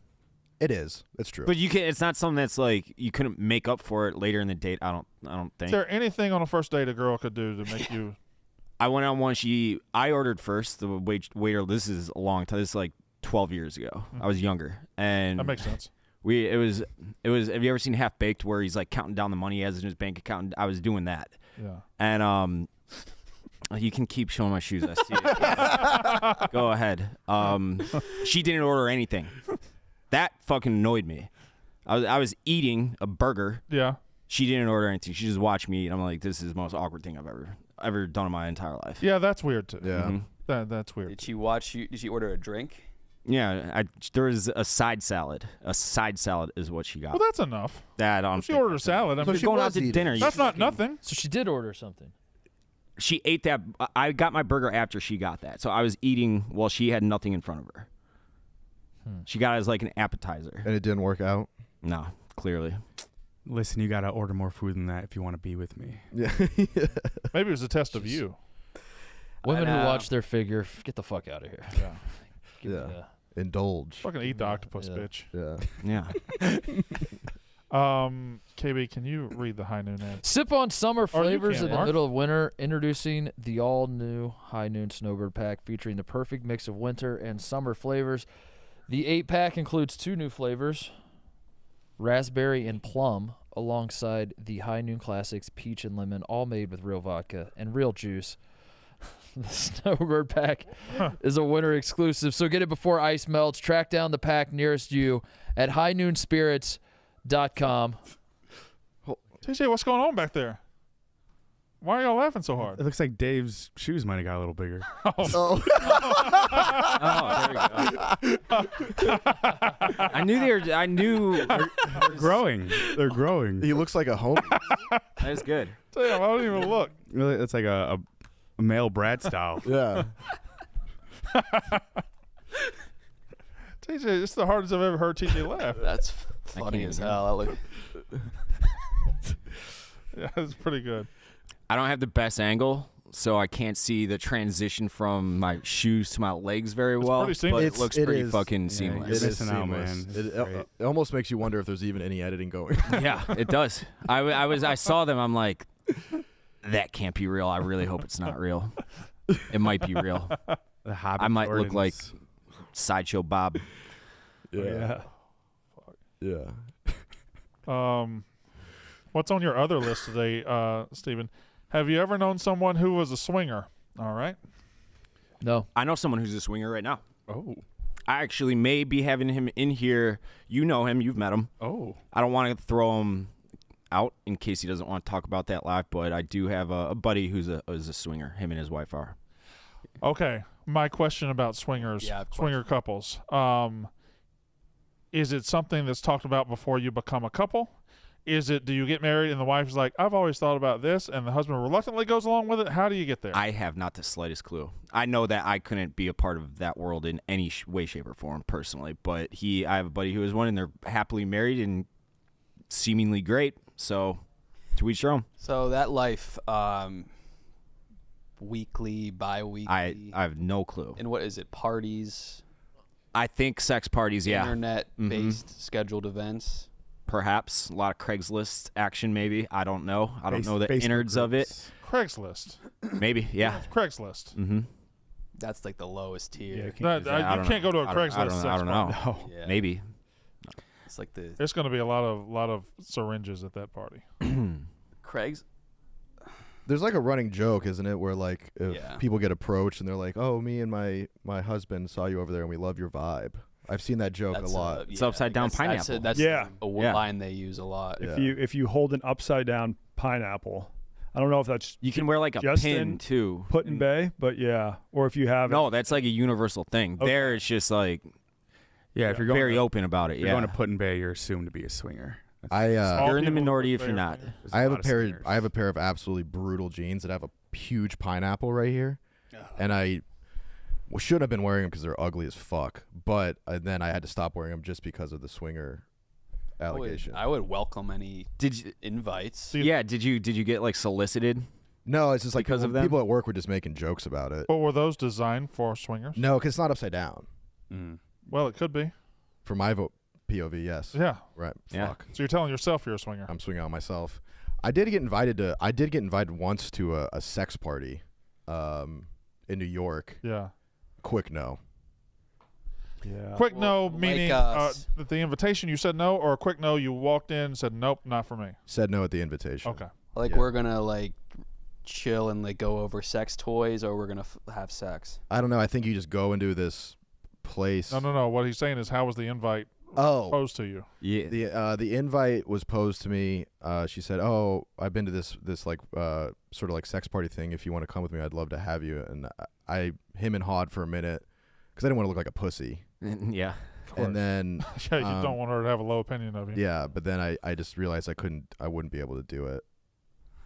It is. It's true. But you can. It's not something that's like you couldn't make up for it later in the date. I don't think. Is there anything on a first date a girl could do to make you? I went on one. I ordered first. The waiter. This is a long time. This is like 12 years ago. I was younger, and that makes sense. It was. Have you ever seen Half Baked where he's like counting down the money he has in his bank account? I was doing that. Yeah. And you can keep showing my shoes. I see it. Go ahead. She didn't order anything. That fucking annoyed me. I was eating a burger. Yeah. She didn't order anything. She just watched me eat. I'm like, this is the most awkward thing I've ever done in my entire life. Yeah, that's weird too. Yeah. That's weird. Did she watch you? Did she order a drink? Yeah, there was a side salad. A side salad is what she got. Well, that's enough. That she ordered a salad. I'm going out to dinner. That's not nothing. So she did order something. She ate that. I got my burger after she got that. So I was eating while she had nothing in front of her. She got it as like an appetizer. And it didn't work out? No, clearly. Listen, you got to order more food than that if you want to be with me. Yeah. Maybe it was a test of you. Women who watch their figure, get the fuck out of here. Yeah. Indulge. Fucking eat the octopus, bitch. Yeah. KB, can you read the High Noon ad? Sip on summer flavors in the Mark. middle of winter. Introducing the all-new High Noon Snowbird Pack featuring the perfect mix of winter and summer flavors. The 8-pack includes 2 new flavors, raspberry and plum, alongside the High Noon Classics peach and lemon, all made with real vodka and real juice. The Snowbird Pack is a winter exclusive, so get it before ice melts. Track down the pack nearest you at highnoonspirits.com. TJ, what's going on back there? Why are y'all laughing so hard? It looks like Dave's shoes might have got a little bigger. Oh, there we go. I knew they're growing. They're growing. He looks like a homie. That's good. Damn, I don't even look. Really, it's like a male Brad style. Yeah. TJ, it's the hardest I've ever heard TJ laugh. That's funny as hell. Yeah, it's pretty good. I don't have the best angle, so I can't see the transition from my shoes to my legs very well. pretty seamless. But it looks pretty fucking seamless. You're missing out, man. It almost makes you wonder if there's even any editing going. Yeah, it does. I saw them. I'm like, that can't be real. I really hope it's not real. It might be real. The Hobbit I might look Jordans. like Sideshow Bob. Yeah. Yeah. What's on your other list today, Steven? Have you ever known someone who was a swinger? All right. No. I know someone who's a swinger right now. Oh. I actually may be having him in here. You know him. You've met him. Oh. I don't want to throw him out in case he doesn't want to talk about that live, but I do have a buddy who's a swinger. Him and his wife are. Okay. My question about swingers, swinger couples. Is it something that's talked about before you become a couple? Do you get married and the wife's like, I've always thought about this, and the husband reluctantly goes along with it? How do you get there? I have not the slightest clue. I know that I couldn't be a part of that world in any way, shape, or form personally, but I have a buddy who is one, and they're happily married and seemingly great, so to each their own. So that life, weekly, bi-weekly? I have no clue. And what is it, parties? I think sex parties, yeah. Internet-based scheduled events? Perhaps. A lot of Craigslist action, maybe. I don't know. I don't know the Facebook innards of it. Craigslist. Maybe, yeah. Craigslist. Mm-hmm. That's like the lowest tier. You can't go to a Craigslist. I don't know. No. Yeah. Maybe. It's like the There's going to be a lot of syringes at that party. Craig's. There's like a running joke, isn't it, where like if people get approached and they're like, "Oh, me and my husband saw you over there and we love your vibe." I've seen that joke a lot. It's upside down pineapple. That's a line they use a lot. If you hold an upside down pineapple, I don't know if that's you can wear like a pin too. Put in bay, but yeah, or if you have no, that's like a universal thing. Okay. There, it's just like if you're going very open about it. If you're going to Put in Bay, you're assumed to be a swinger. You're in the minority if you're not. I have a pair of absolutely brutal jeans that have a huge pineapple right here, and I shouldn't have been wearing them because they're ugly as fuck. But then I had to stop wearing them just because of the swinger allegation. I would welcome any invites. Yeah, did you get like solicited? No, it's just like because of them? People at work were just making jokes about it. But were those designed for swingers? No, because it's not upside down. Well, it could be. For my vote, POV, yes. Yeah. Right. Yeah. Fuck. So you're telling yourself you're a swinger. I'm swinging on myself. I did get invited once to a sex party in New York. Yeah. Quick no. Yeah. Quick no, meaning that the invitation you said no, or a quick no, you walked in and said nope, not for me. Said no at the invitation. Okay. Like we're gonna like chill and like go over sex toys, or we're gonna have sex. I don't know. I think you just go into this place. No. What he's saying is, how was the invite posed to you? Yeah. The invite was posed to me. She said, "Oh, I've been to this like sort of like sex party thing. If you want to come with me, I'd love to have you." And I him and hawed for a minute because I didn't want to look like a pussy. Yeah. And then yeah, you don't want her to have a low opinion of you. Yeah, but then I just realized I wouldn't be able to do it.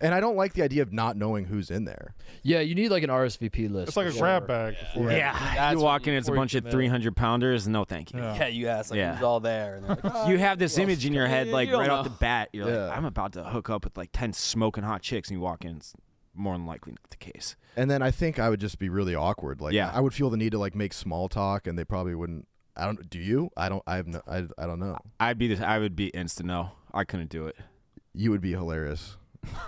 And I don't like the idea of not knowing who's in there. Yeah, you need like an RSVP list. It's like a grab bag. Yeah. You walk in, it's a bunch of 300-pounders. No, thank you. Yeah, you ask like who's all there. And like, you have this image in your head, like right off the bat. You're Yeah. like, I'm about to hook up with like 10 smoking hot chicks, and you walk in, it's more than likely not the case. And then I think I would just be really awkward. Like, I would feel the need to like make small talk, and they probably wouldn't. I don't. Do you? I don't. I have no. I don't know. I would be instant no. I couldn't do it. You would be hilarious.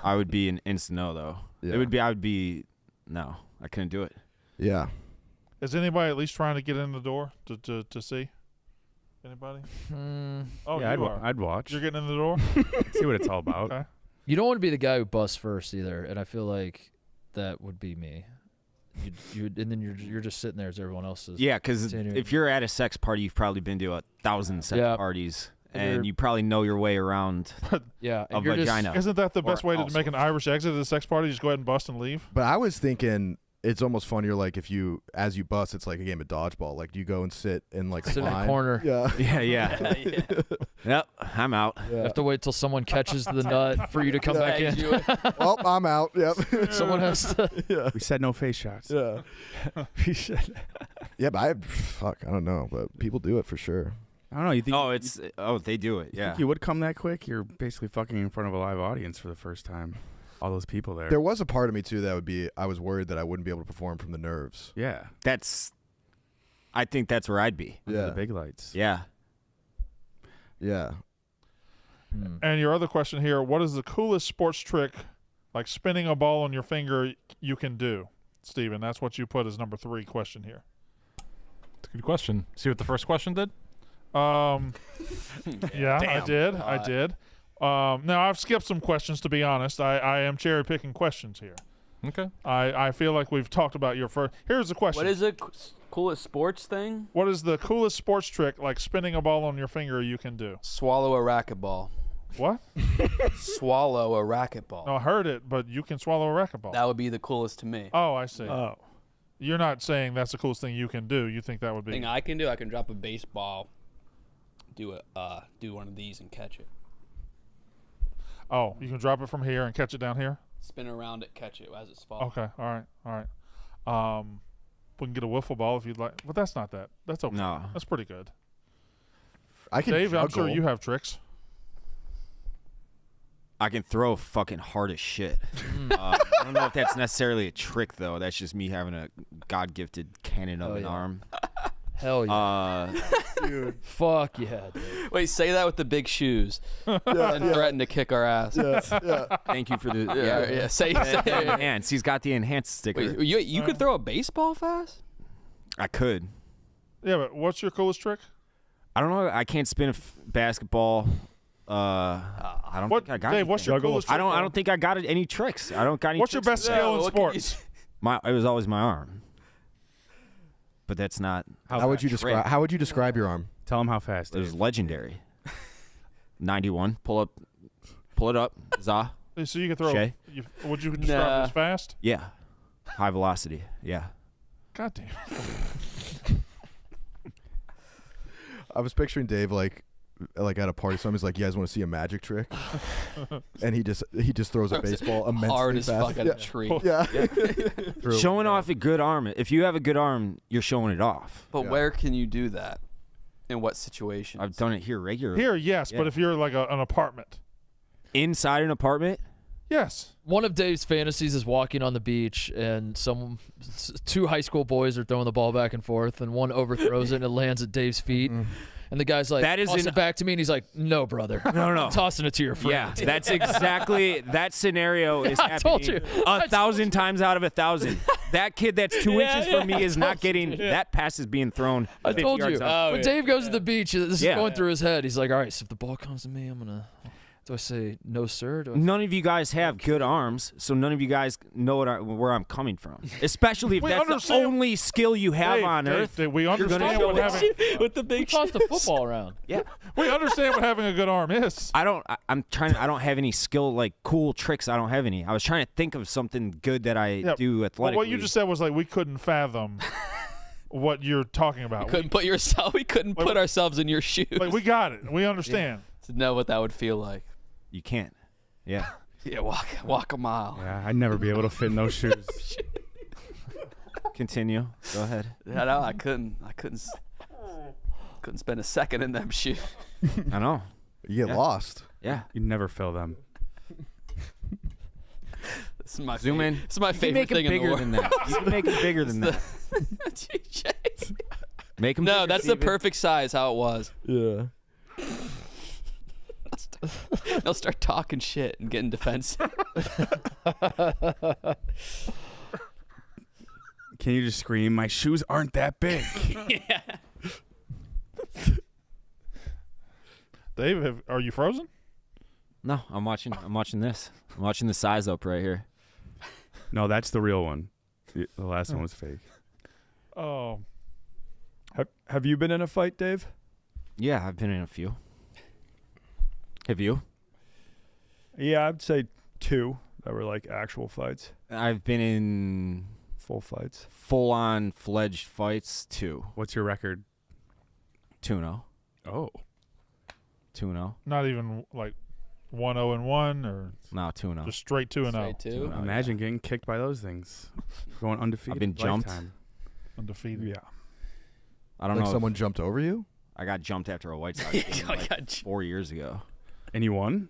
I would be an instant no though. Yeah. It would be. I would be. No, I couldn't do it. Yeah. Is anybody at least trying to get in the door to see? Anybody? Oh, yeah, you are. I'd watch. You're getting in the door. See what it's all about. Okay. You don't want to be the guy who busts first either, and I feel like that would be me. You and then you're just sitting there as everyone else is. Yeah, because if you're at a sex party, you've probably been to 1,000 sex parties, and you probably know your way around. Yeah, a vagina. Isn't that the best way to make an Irish exit at a sex party? Just go ahead and bust and leave. But I was thinking it's almost funnier like if you as you bust, it's like a game of dodgeball. Like you go and sit in like sit a line. in a corner. Yeah. Yep, I'm out. Yeah. You have to wait till someone catches the nut for you to come back in. Well, I'm out. Yep. Someone has to. Yeah. We said no face shots. Yeah. Yeah, but I don't know, but people do it for sure. I don't know. You think? They do it. Yeah. Think you would come that quick? You're basically fucking in front of a live audience for the first time. All those people there. There was a part of me too that would be. I was worried that I wouldn't be able to perform from the nerves. Yeah. I think that's where I'd be. Under the big lights. Yeah. Yeah. And your other question here: what is the coolest sports trick, like spinning a ball on your finger, you can do, Steven? That's what you put as number 3 question here. It's a good question. See what the first question did? Yeah, I did. Now I've skipped some questions, to be honest. I am cherry picking questions here. Okay. I feel like we've talked about your first. Here's the question. What is the coolest sports thing? What is the coolest sports trick, like spinning a ball on your finger, you can do? Swallow a racquetball. What? Swallow a racquetball. No, I heard it, but you can swallow a racquetball. That would be the coolest to me. Oh, I see. Oh. You're not saying that's the coolest thing you can do. You think that would be? Thing I can do, I can drop a baseball, do one of these and catch it. Oh, you can drop it from here and catch it down here? Spin around it, catch it as it falls. Okay, all right. We can get a wiffle ball if you'd like, but that's not that. That's okay. No. That's pretty good. I can Dave, juggle. I'm sure you have tricks. I can throw fucking hard as shit. I don't know if that's necessarily a trick, though. That's just me having a God-gifted cannon of an arm. Hell yeah. Dude. Fuck yeah, dude. Wait, say that with the big shoes. And threaten to kick our ass. Yeah. Thank you for the Yeah. Say enhance. He's got the enhanced sticker. Wait, you could throw a baseball fast? I could. Yeah, but what's your coolest trick? I don't know. I can't spin a basketball. I don't think I got Dave, what's your coolest trick? I don't think I got any tricks. I don't got any What's your best skill in sports? It was always my arm. But that's not. How would you describe your arm? Tell him how fast. It was legendary. 91. Pull it up. Za. So you can throw. Shay. Would you describe it as fast? Yeah. High velocity. Yeah. God damn. I was picturing Dave like at a party. Somebody's like, "You guys want to see a magic trick?" And he just throws a baseball immensely hard as fast. fucking tree. Yeah. Showing off a good arm. If you have a good arm, you're showing it off. But where can you do that? In what situation? I've done it here regularly. Here, yes, but if you're like an apartment. Inside an apartment? Yes. One of Dave's fantasies is walking on the beach and two high school boys are throwing the ball back and forth and one overthrows it and it lands at Dave's feet. And the guy's like, toss it back to me, and he's like, no, brother. No. I'm tossing it to your friend. Yeah, that's exactly, that scenario is happening told you. 1,000 times out of 1,000. That kid that's 2 inches from me is not getting, that pass is being thrown. I told you. When Dave goes to the beach, this is going through his head. He's like, all right, so if the ball comes to me, I'm going to, do I say no, sir? None of you guys have good arms, so none of you guys know where I'm coming from. Especially if that's the only skill you have on Earth. We understand what having with the big toss the football around. Yeah, we understand what having a good arm is. I don't have any skill, like cool tricks. I don't have any. I was trying to think of something good that I do athletically. Well, what you just said was like we couldn't fathom what you're talking about. We couldn't put ourselves in your shoes. Like we got it. We understand. To know what that would feel like. You can't. Yeah. Yeah, walk a mile. Yeah, I'd never be able to fit in those shoes. Continue. Go ahead. Yeah, no, I couldn't spend a second in them shoes. I know. You get lost. Yeah. You'd never fill them. This is my Zoom in. This is my favorite thing in the world. You can make it bigger than that. Make them. No, that's the perfect size. How it was. Yeah. They'll start talking shit and getting defensive. Can you just scream, my shoes aren't that big? Yeah. Dave, are you frozen? No, I'm watching this. I'm watching the size up right here. No, that's the real one. The last one was fake. Oh. Have you been in a fight, Dave? Yeah, I've been in a few. Have you? Yeah, I'd say 2 that were like actual fights. I've been in full fights. Full-on fledged fights, 2. What's your record? 2-0. Oh. 2-0. Not even like 1-0-1 or no, 2-0. Just straight 2-0. Imagine getting kicked by those things. Going undefeated. I've been jumped. Undefeated. Yeah. I don't know. Someone jumped over you? I got jumped after a White Sox game like 4 years ago. And you won?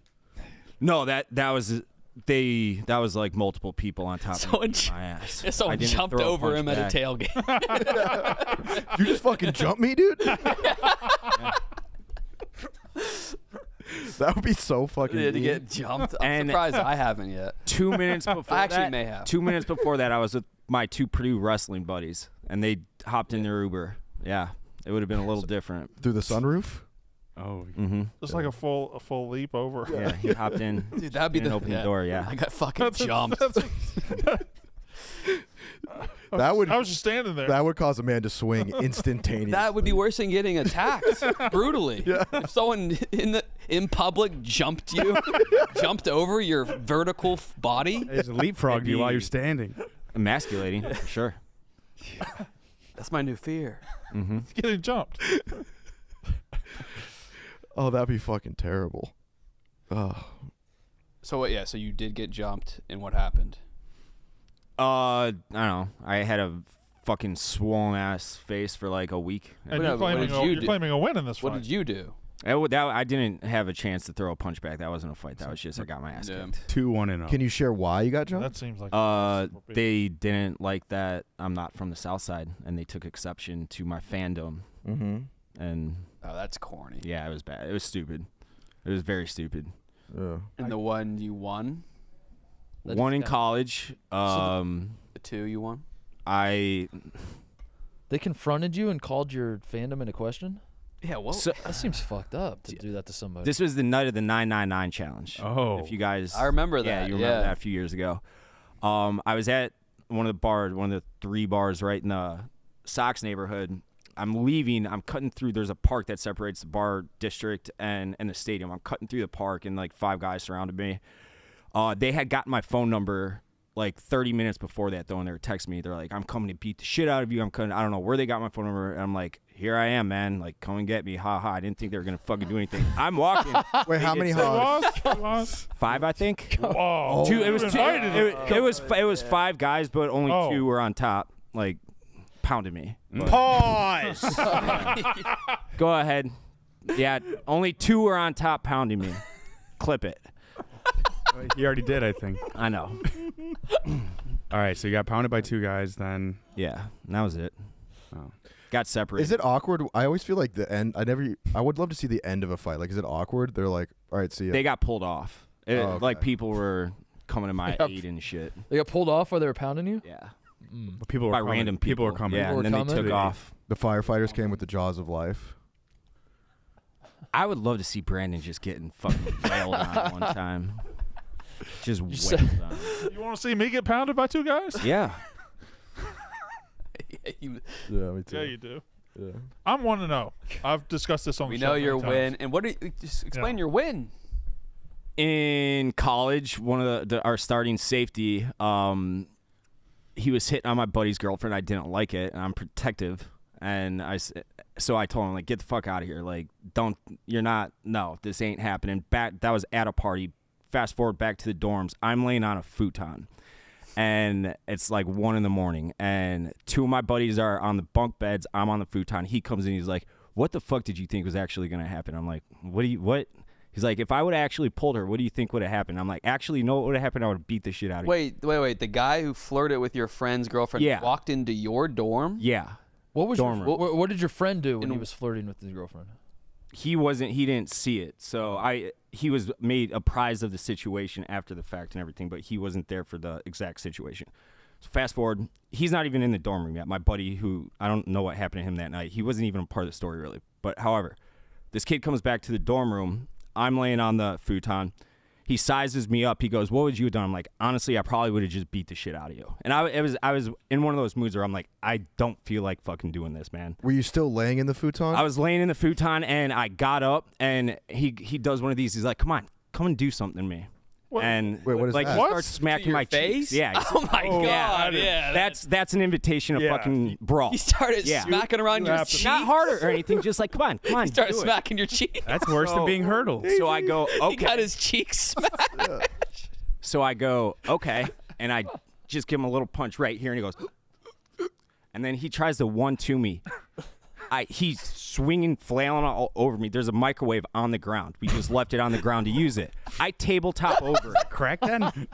No, that was like multiple people on top of my ass. Someone jumped over him at a tailgate. You just fucking jumped me, dude? That would be so fucking to get jumped. I'm surprised I haven't yet. 2 minutes before I actually may have. 2 minutes before that, I was with my 2 Purdue wrestling buddies, and they hopped in their Uber. Yeah, it would have been a little different. Through the sunroof? Oh. Mm-hmm. Just like a full leap over. Yeah, he hopped in. Dude, that'd be the open the door. Yeah, I got fucking jumped. That would. I was just standing there. That would cause a man to swing instantaneously. That would be worse than getting attacked brutally. Yeah. If someone in public jumped over your vertical body, They just leapfrogged you while you're standing. Emasculating, for sure. That's my new fear. Mm-hmm. Getting jumped. Oh, that'd be fucking terrible. Oh. So what? Yeah. So you did get jumped, and what happened? I don't know. I had a fucking swollen ass face for like a week. And you're claiming a win in this fight. What did you do? I didn't have a chance to throw a punch back. That wasn't a fight. That was just I got my ass kicked. 2-1-0. Can you share why you got jumped? That seems like they didn't like that I'm not from the South Side, and they took exception to my fandom. Mm-hmm. And oh, that's corny. Yeah, it was bad. It was stupid. It was very stupid. Yeah. And the one you won? One in college. The 2 you won? They confronted you and called your fandom into question? Yeah, well, that seems fucked up to do that to somebody. This was the night of the 999 challenge. Oh. If you guys I remember that. Yeah, you remember that a few years ago. I was at one of the 3 bars right in the Sox neighborhood. I'm leaving. I'm cutting through. There's a park that separates the bar district and the stadium. I'm cutting through the park, and like 5 guys surrounded me. They had gotten my phone number like 30 minutes before that, though, and they were texting me. They're like, I'm coming to beat the shit out of you. I don't know where they got my phone number. And I'm like, here I am, man. Like, come and get me. Ha ha. I didn't think they were going to fucking do anything. I'm walking. Wait, how many hogs? 5, I think. Whoa. 2. It was 5 guys, but only 2 were on top. Like, pounded me. But. Pause. Go ahead. Yeah, only 2 were on top pounding me. Clip it. He already did, I think. I know. All right, so you got pounded by 2 guys then. Yeah, and that was it. Oh. got separated. Is it awkward? I always feel like the end. I would love to see the end of a fight. Like, is it awkward? They're like, all right, see ya. They got pulled off. Okay. Like people were coming to my aid and shit. They got pulled off while they were pounding you? Yeah. But people were random people. People were coming. Yeah, and then they took off. The firefighters came with the jaws of life. I would love to see Brandon just getting fucking wailed on one time. Just wailed on. You want to see me get pounded by two guys? Yeah. Yeah, me too. Yeah, you do. Yeah. I'm 1-0. I've discussed this on the show. We know your many win. times. And what do you just explain your win? In college, one of our starting safety, he was hitting on my buddy's girlfriend. I didn't like it, and I'm protective. And so I told him, like, get the fuck out of here. Like, no, this ain't happening. That was at a party. Fast forward back to the dorms. I'm laying on a futon. And it's like 1 a.m. And 2 of my buddies are on the bunk beds. I'm on the futon. He comes in. He's like, what the fuck did you think was actually going to happen? I'm like, what? He's like, if I would have actually pulled her, what do you think would have happened? I'm like, actually, you know what would have happened? I would have beat the shit out of you. Wait. The guy who flirted with your friend's girlfriend walked into your dorm? Yeah. What was what did your friend do when he was flirting with his girlfriend? He didn't see it. So he was made apprised of the situation after the fact and everything, but he wasn't there for the exact situation. So fast forward, he's not even in the dorm room yet. My buddy, who I don't know what happened to him that night, he wasn't even a part of the story really. But however, this kid comes back to the dorm room. I'm laying on the futon. He sizes me up. He goes, what would you have done? I'm like, honestly, I probably would have just beat the shit out of you. And I was in one of those moods where I'm like, I don't feel like fucking doing this, man. Were you still laying in the futon? I was laying in the futon, and I got up, and he does one of these. He's like, come and do something to me. What? And wait, what is like that? he starts smacking my face? cheeks. Yeah. Oh my god. Yeah. That's an invitation of fucking brawl. He started smacking around your cheeks. Not harder or anything, just like come on. He started smacking your cheeks. That's worse than being hurdled. So I go, okay. He got his cheeks smacked. So I go, okay, and I just give him a little punch right here, and he goes, and then he tries to 1-2 me. He's swinging, flailing all over me. There's a microwave on the ground. We just left it on the ground to use it. I tabletop over it. Crack then?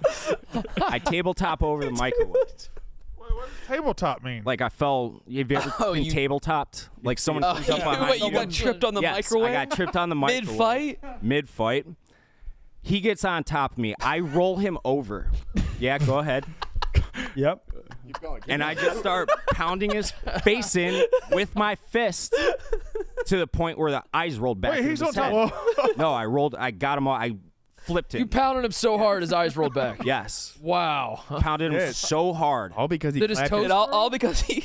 I tabletop over the microwave. What does tabletop mean? Like I fell. Have you ever been tabletopped? Like someone comes up behind Wait, you someone. got tripped on the microwave? I got tripped on the microwave. Mid-fight. He gets on top of me. I roll him over. Yeah, go ahead. Yep. Keep going. And I just start pounding his face in with my fist to the point where the eyes rolled back. Wait, he's on top. No, I got him. I flipped him. You pounded him so hard his eyes rolled back. Yes. Wow. Pounded him so hard. All because he Did his toes all because he.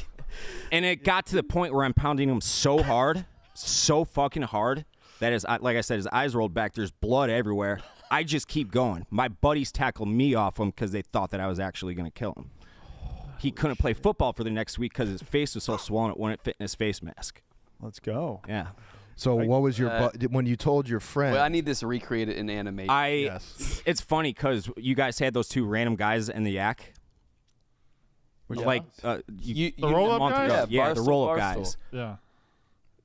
And it got to the point where I'm pounding him so hard, so fucking hard, that is, like I said, his eyes rolled back. There's blood everywhere. I just keep going. My buddies tackled me off him because they thought that I was actually going to kill him. He couldn't play football for the next week because his face was so swollen it wouldn't fit in his face mask. Let's go. Yeah. So what was your when you told your friend? Well, I need this recreated in animation. It's funny because you guys had those two random guys in the yak. Like the roll-up guys? Yeah, the roll-up Barstool. guys. Yeah.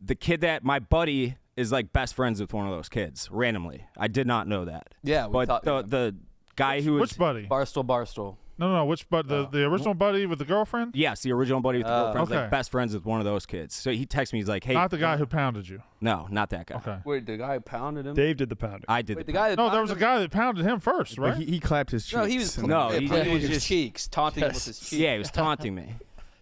The kid that my buddy is like best friends with one of those kids randomly. I did not know that. Yeah, we but thought, the guy who was Which buddy? Barstool. No. Which buddy? The original buddy with the girlfriend? Yes, the original buddy with the girlfriend was okay. like best friends with one of those kids. So he texts me. He's like, "Hey, Not the guy who pounded you. no, not that guy. Okay. Wait, the guy who pounded him? Dave did the pounding. I did Wait, the the guy that No, there was a pounded guy that pounded him first, But right? he clapped his cheeks. No, he was No, he pounding was his just- cheeks, taunting him with his cheeks. Yeah, he was taunting me.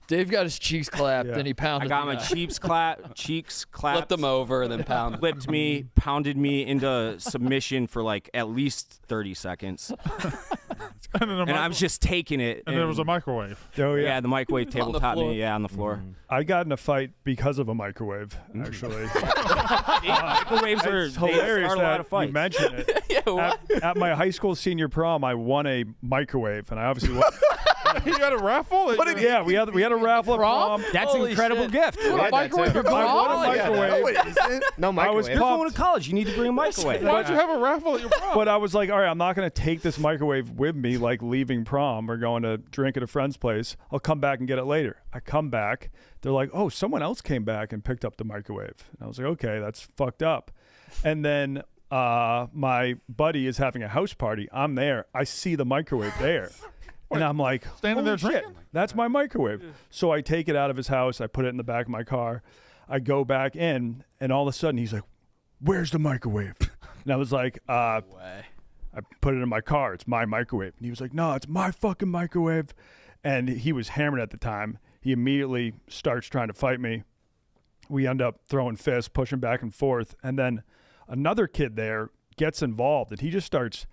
Dave got his cheeks clapped, Yeah. then he pounded I got the my guy. cheeks clapped. Flipped him over and then pounded. Flipped me, pounded me into submission for like at least 30 seconds. and then And I was just taking it. and there was a microwave. Oh yeah. Yeah, the microwave tabletop floor. me. Yeah, on the floor. I got in a fight because of a microwave. Actually, Microwaves are it's hilarious start a lot that of fights. you mention it. Yeah, what? At my high school senior prom, I won a microwave, and I obviously won. You got a raffle? Yeah, we had a raffle at prom. That's an Holy incredible shit. gift. Yeah, microwave that for too. I won a prom? microwave. No microwave. You're going to college. You need to bring a microwave. Why'd you have a raffle at your prom? But I was like, all right, I'm not going to take this microwave with me, like leaving prom or going to drink at a friend's place. I'll come back and get it later. I come back. They're like, oh, someone else came back and picked up the microwave. And I was like, okay, that's fucked up. And then my buddy is having a house party. I'm there. I see the microwave there. And I'm like, standing there shit, drinking? that's my microwave. So I take it out of his house. I put it in the back of my car. I go back in, and all of a sudden he's like, where's the microwave? And I was like, I put it in my car. It's my microwave. And he was like, no, it's my fucking microwave. And he was hammered at the time. He immediately starts trying to fight me. We end up throwing fists, pushing back and forth. And then another kid there gets involved, and he just starts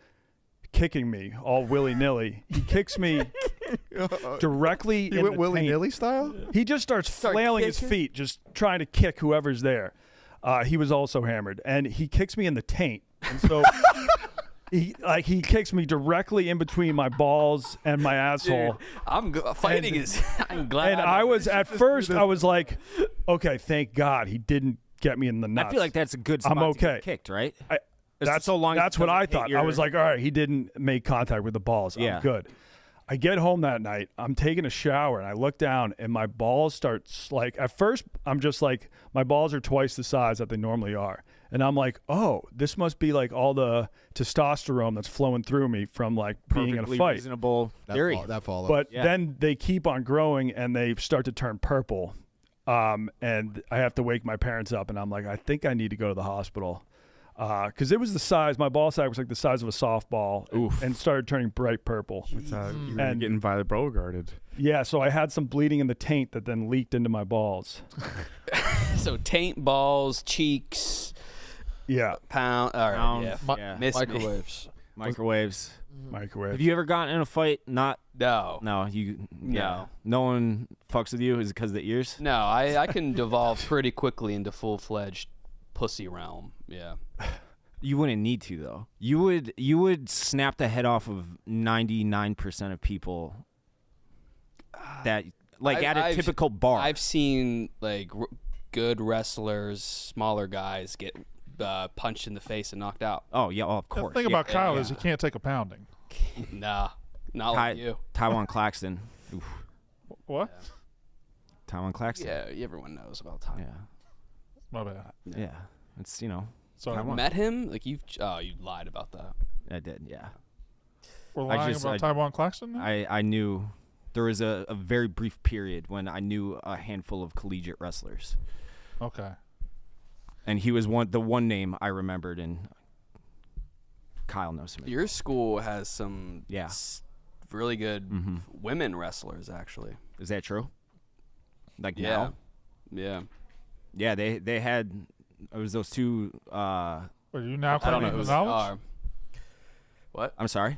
kicking me all willy-nilly. He kicks me directly in the taint. willy-nilly style? He just starts flailing his feet, just trying to kick whoever's there. He was also hammered, and he kicks me in the taint. And so he kicks me directly in between my balls and my asshole. Dude, I'm glad. And I was at first, I was like, okay, thank God he didn't get me in the nuts. I feel like that's a good spot I'm okay. to get kicked, right? That's so long. That's what I thought. I was like, all right, he didn't make contact with the balls. Yeah. I'm good. I get home that night. I'm taking a shower, and I look down, and my balls start like. At first, I'm just like, my balls are twice the size that they normally are, and I'm like, oh, this must be like all the testosterone that's flowing through me from like being in a fight. Reasonable theory. That follows. But then they keep on growing, and they start to turn purple, and I have to wake my parents up, and I'm like, I think I need to go to the hospital. Because it was the size, my ball sack was like the size of a softball. And started turning bright purple. You were getting Violet Beauregarded. Yeah, so I had some bleeding in the taint that then leaked into my balls. So taint, balls, cheeks. Yeah. Pound. All right. Microwaves. Microwaves. Microwave. Have you ever gotten in a fight? No. No, no one fucks with you. Is it because of the ears? No, I can devolve pretty quickly into full-fledged pussy realm. Yeah. You wouldn't need to though. You would snap the head off of 99% of people that at a typical bar. I've seen like good wrestlers, smaller guys get punched in the face and knocked out. Oh yeah, of course. The thing about Kyle is he can't take a pounding. Nah, not like you. Taiwan Claxton. Oof. What? Yeah. Taiwan Claxton. Yeah, everyone knows about Taiwan. Yeah. My bad. Yeah. It's Sorry. You met him? Like you lied about that. I did, yeah. We're lying about Taiwan Claxton now? I knew there was a very brief period when I knew a handful of collegiate wrestlers. Okay. And he was the one name I remembered, and Kyle knows him. Your school has some Yeah. really good women wrestlers, actually. Is that true? Like Yeah. now? Yeah. Yeah, they had it was those two Are you now I don't know claiming the who's knowledge? What? I'm sorry?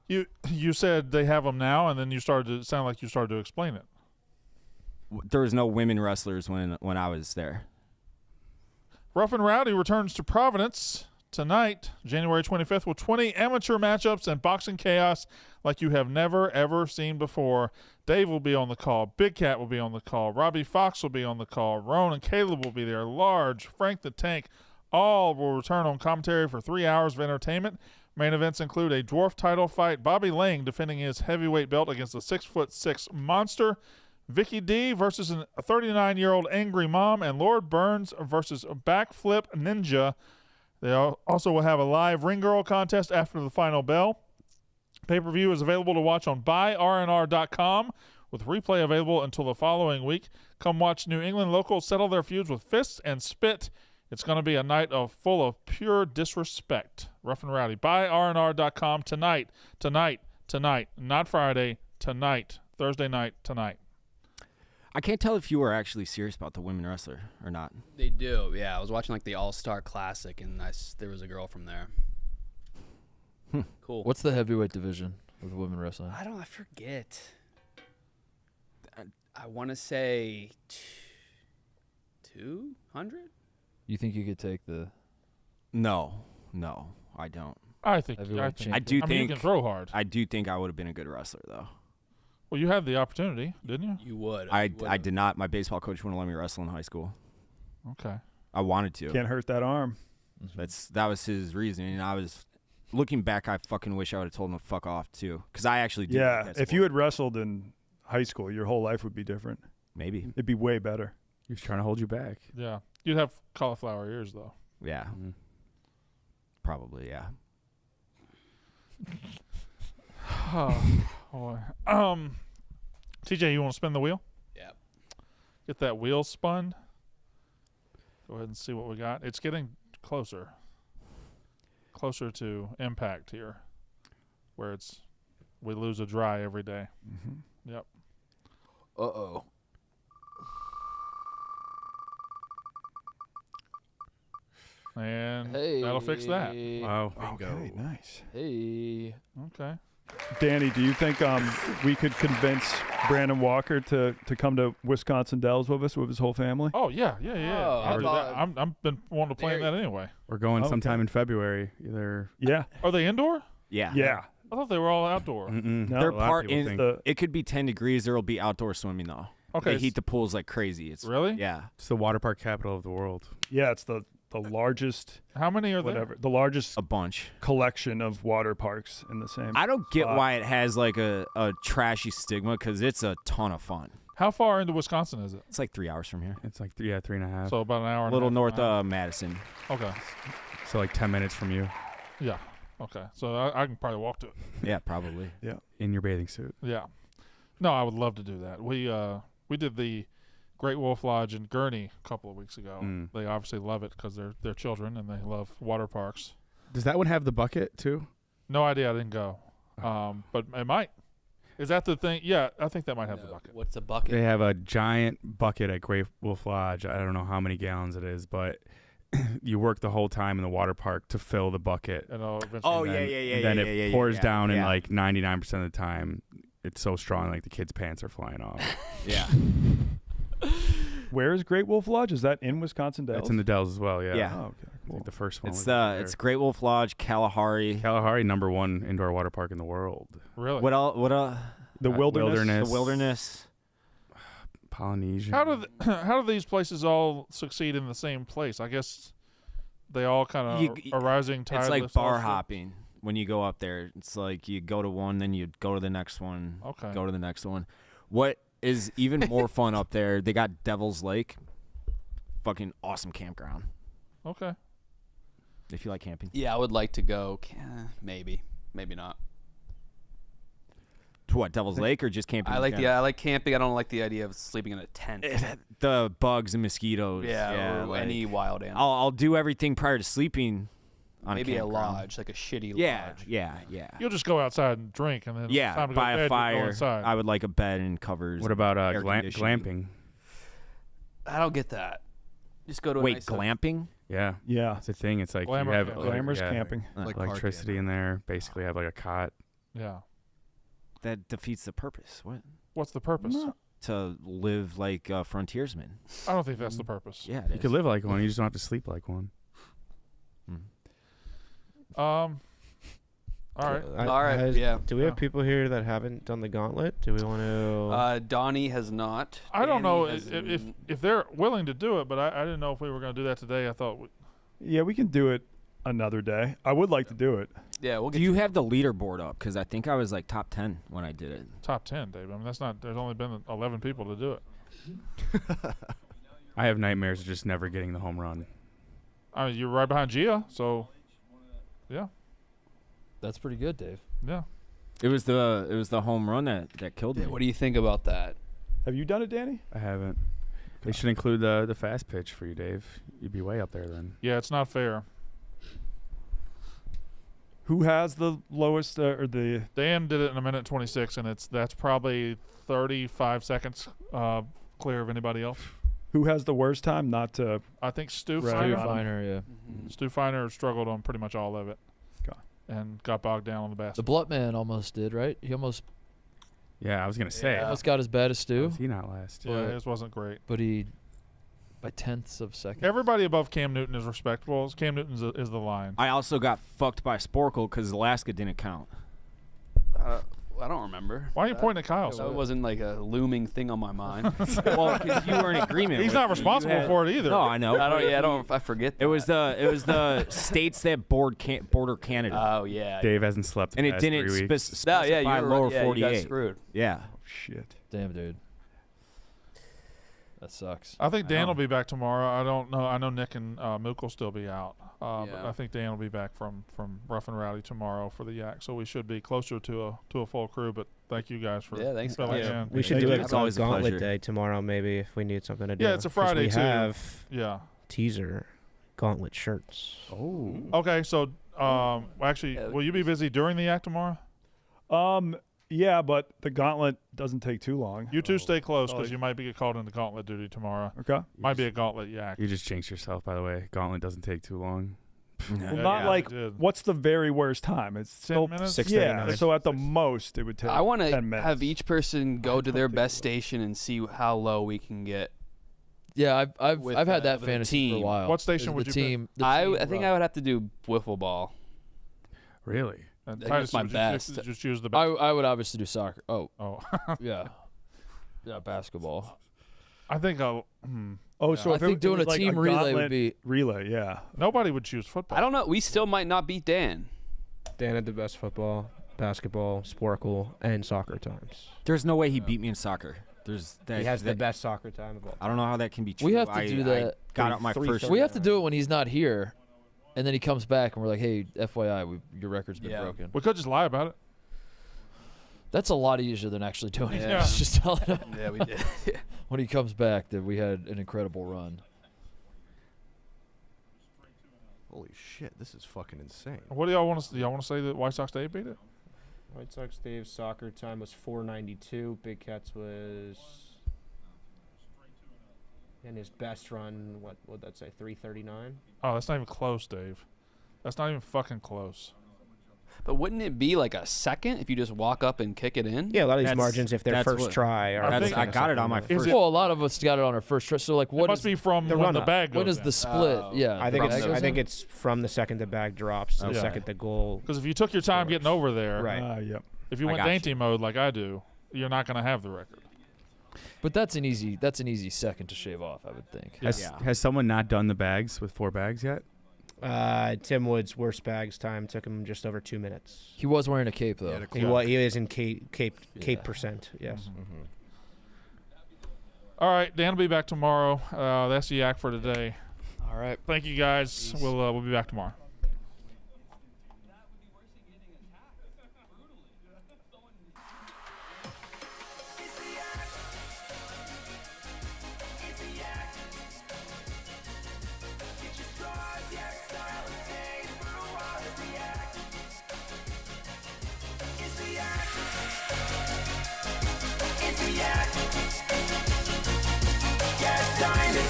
You said they have them now, and then you started to sound like you started to explain it. There was no women wrestlers when I was there. Rough and Rowdy returns to Providence tonight, January 25th, with 20 amateur matchups and boxing chaos like you have never, ever seen before. Dave will be on the call. Big Cat will be on the call. Robbie Fox will be on the call. Roan and Caleb will be there. Large, Frank the Tank, all will return on commentary for 3 hours of entertainment. Main events include a dwarf title fight, Bobby Lang defending his heavyweight belt against a 6'6" monster, Vicky D versus a 39-year-old angry mom, and Lord Burns versus Backflip Ninja. They also will have a live ring girl contest after the final bell. Pay-per-view is available to watch on buyrnr.com with replay available until the following week. Come watch New England locals settle their feuds with fists and spit. It's going to be a night full of pure disrespect. Rough and Rowdy. Buyrnr.com tonight. Not Friday, tonight. Thursday night, tonight. I can't tell if you were actually serious about the women wrestler or not. They do, yeah. I was watching like the All-Star Classic, and there was a girl from there. Cool. What's the heavyweight division of the women wrestling? I forget. I want to say 200? You think you could take the... No, I don't. I think you can throw hard. I do think I would have been a good wrestler, though. Well, you had the opportunity, didn't you? You would. I did not. My baseball coach wouldn't let me wrestle in high school. Okay. I wanted to. Can't hurt that arm. That was his reason, and I was looking back. I fucking wish I would have told him to fuck off too, because I actually did. Yeah, if you had wrestled in high school, your whole life would be different. Maybe it'd be way better. He was trying to hold you back. Yeah, you'd have cauliflower ears though. Yeah, probably. Yeah. boy. TJ, you want to spin the wheel? Yeah. Get that wheel spun. Go ahead and see what we got. It's getting closer to impact here, where we lose a dry every day. Mm-hmm. Yep. Uh-oh. And that'll fix that. Wow. Okay, nice. Hey. Okay. Danny, do you think we could convince Brandon Walker to come to Wisconsin Dells with us with his whole family? Oh yeah. Oh, I'll do that. I'm been wanting to plan that anyway. We're going sometime in February. Either. Yeah. Are they indoor? Yeah. Yeah. I thought they were all outdoor. No, They're a lot of people think- it could be 10 degrees. There will be outdoor swimming though. Okay. They heat the pools like crazy. It's really? Yeah. It's the water park capital of the world. Yeah, it's the largest. How many are whatever there? The largest A bunch. collection of water parks in the same. I don't get spot. why it has like a trashy stigma because it's a ton of fun. How far into Wisconsin is it? It's like 3 hours from here. It's like 3.5. So about an hour. A and little a half north from now. of Madison. Okay. So like 10 minutes from you. Yeah. Okay. So I can probably walk to it. Yeah, probably. Yeah. In your bathing suit. Yeah. No, I would love to do that. We did the Great Wolf Lodge in Gurney a couple of weeks ago. They obviously love it because they're children and they love water parks. Does that one have the bucket too? No idea. I didn't go. But it might. Is that the thing? Yeah, I think that might have the bucket. What's a bucket? They have a giant bucket at Great Wolf Lodge. I don't know how many gallons it is, but you work the whole time in the water park to fill the bucket. And then it pours down, and like 99% of the time, it's so strong, like the kids' pants are flying off. Yeah. Where is Great Wolf Lodge? Is that in Wisconsin Dells? It's in the Dells as well, yeah. Yeah. Oh, okay. Cool. Like the first one. It's Great Wolf Lodge, Kalahari. Kalahari, #1 indoor water park in the world. Really? What else? The wilderness. The wilderness. Polynesian. How do these places all succeed in the same place? I guess they all kind of are rising tide. It's like lifts bar all hopping when you go up there. It's like you go to one, then you go to the next one. Okay. Go to the next one. What is even more fun up there? They got Devil's Lake. Fucking awesome campground. Okay. If you like camping. Yeah, I would like to go. Maybe not. To what? Devil's Lake or just camping? I like camping. I don't like the idea of sleeping in a tent. The bugs and mosquitoes. Yeah, or like, any wild animal. I'll do everything prior to sleeping. On Maybe a campground. lodge, like a shitty lodge. Yeah. You'll just go outside and drink, and then time to go by to bed, a fire. you go inside. I would like a bed and covers. What about air conditioning. glamping? I don't get that. Just go to a nice glamping? Yeah. Yeah. It's a thing. It's like Glamour you have camping. Glamorous camping. Like electricity in there. Basically have like a cot. Yeah. That defeats the purpose. What? What's the purpose? To live like a frontiersman. I don't think that's the purpose. Yeah, You could live like one. You just don't have to sleep like one. All right. All right. Yeah. Do we have people here that haven't done the gauntlet? Do we want to? Donnie has not. I don't know Danny if they're willing to do it, but I didn't know if we were going to do that today. I thought. Yeah, we can do it another day. I would like to do it. Yeah, we'll get Do you have the leaderboard up? Because I think I was like top 10 when I did it. Top 10, Dave. I mean, that's not. There's only been 11 people to do it. I have nightmares of just never getting the home run. I mean, you're right behind Gia, so yeah. That's pretty good, Dave. Yeah. It was the home run that killed me. What do you think about that? Have you done it, Danny? I haven't. They should include the fast pitch for you, Dave. You'd be way up there then. Yeah, it's not fair. Who has the lowest or the? Dan did it in 1:26, and that's probably 35 seconds clear of anybody else. Who has the worst time? Not to. I think Stu Right. Feiner. Finer, yeah. Stu Feiner struggled on pretty much all of it. Okay. And got bogged down on the basket. The Blutman almost did, right? He almost Yeah, I was gonna say. almost got as bad as Stu, Was he not last? Yeah, his wasn't great. but he by tenths of seconds. Everybody above Cam Newton is respectable. Cam Newton is the line. I also got fucked by Sporkle because Alaska didn't count. I don't remember. Why are you pointing at Kyle? So it wasn't like a looming thing on my mind. Well, because you were in agreement. He's with not me. responsible You had- for it either. No, I know. I forget. It was the states that border Canada, Oh yeah. Dave hasn't slept. and the it past didn't 3 weeks. specify No, yeah, you were lower right. Yeah, you got 48. screwed. Yeah. Shit. Damn, dude. That sucks. I think Dan will be back tomorrow. I don't know. I know Nick and Mook will still be out. But I think Dan will be back from Rough and Rowdy tomorrow for the Yak. So we should be closer to a full crew. But thank you guys for thanks. filling in. We should do it. It's always a Gauntlet pleasure. Day tomorrow, maybe if we need something to do. Yeah, it's a Friday too. We have teaser Gauntlet shirts. Oh. Okay, so actually, will you be busy during the Yak tomorrow? Yeah, but the Gauntlet doesn't take too long. You two stay close because you might be called into Gauntlet duty tomorrow. Okay. Might be a Gauntlet Yak. You just jinxed yourself, by the way. Gauntlet doesn't take too long. Well, what's the very worst time? It's 10 minutes? 6:39. Yeah, so at the most it would take I want 10 to minutes. have each person go to their best station and see how low we can get. Yeah, I've had that with the fantasy for a team. while. What station would you team? I think I would have to do wiffle ball. Really? And That's my best. Just choose the best. I would obviously do soccer. Oh, yeah. Yeah, basketball. I think so I think doing a team relay would be relay. Yeah. Nobody would choose football. I don't know. We still might not beat Dan. Dan had the best football, basketball, sporkle, and soccer times. There's no way he beat me in soccer. He has the best soccer time of all. I don't know how that can be true. We have to do that. I got out my first. We have to do it when he's not here, and then he comes back, and we're like, "Hey, FYI, your record's been broken." We could just lie about it. That's a lot easier than actually doing it. Yeah. Just telling him. Yeah, we did. When he comes back, that we had an incredible run. Holy shit, this is fucking insane. What do y'all want to? Y'all want to say that White Sox Dave beat it? White Sox Dave's soccer time was 4:92. Big Cats was, and his best run, what would that say, 3:39? Oh, that's not even close, Dave. That's not even fucking close. But wouldn't it be like a second if you just walk up and kick it in? Yeah, a lot of these margins, if their first try. I got it on my first. Well, a lot of us got it on our first try. So, like, what must be from when the bag goes When is in. the split? Yeah, I think it's from the second the bag drops to the second the goal. Because if you took your time getting over there, right? Yep. If you went dainty mode like I do, you're not going to have the record. But that's an easy second to shave off, I would think. Has someone not done the bags with 4 bags yet? Tim Wood's worst bags time took him just over 2 minutes. He was wearing a cape though. He is in cape percent. Yes. Mm-hmm. All right, Dan will be back tomorrow. That's the Yak for today. All right. Thank you guys. Peace. We'll be back tomorrow.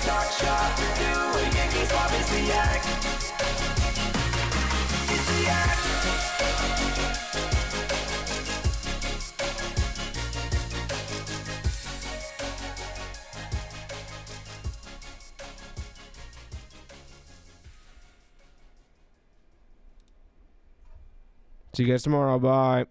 Talk shop, do a Yankee swap, it's the Yak. It's the Yak. See you guys tomorrow. Bye.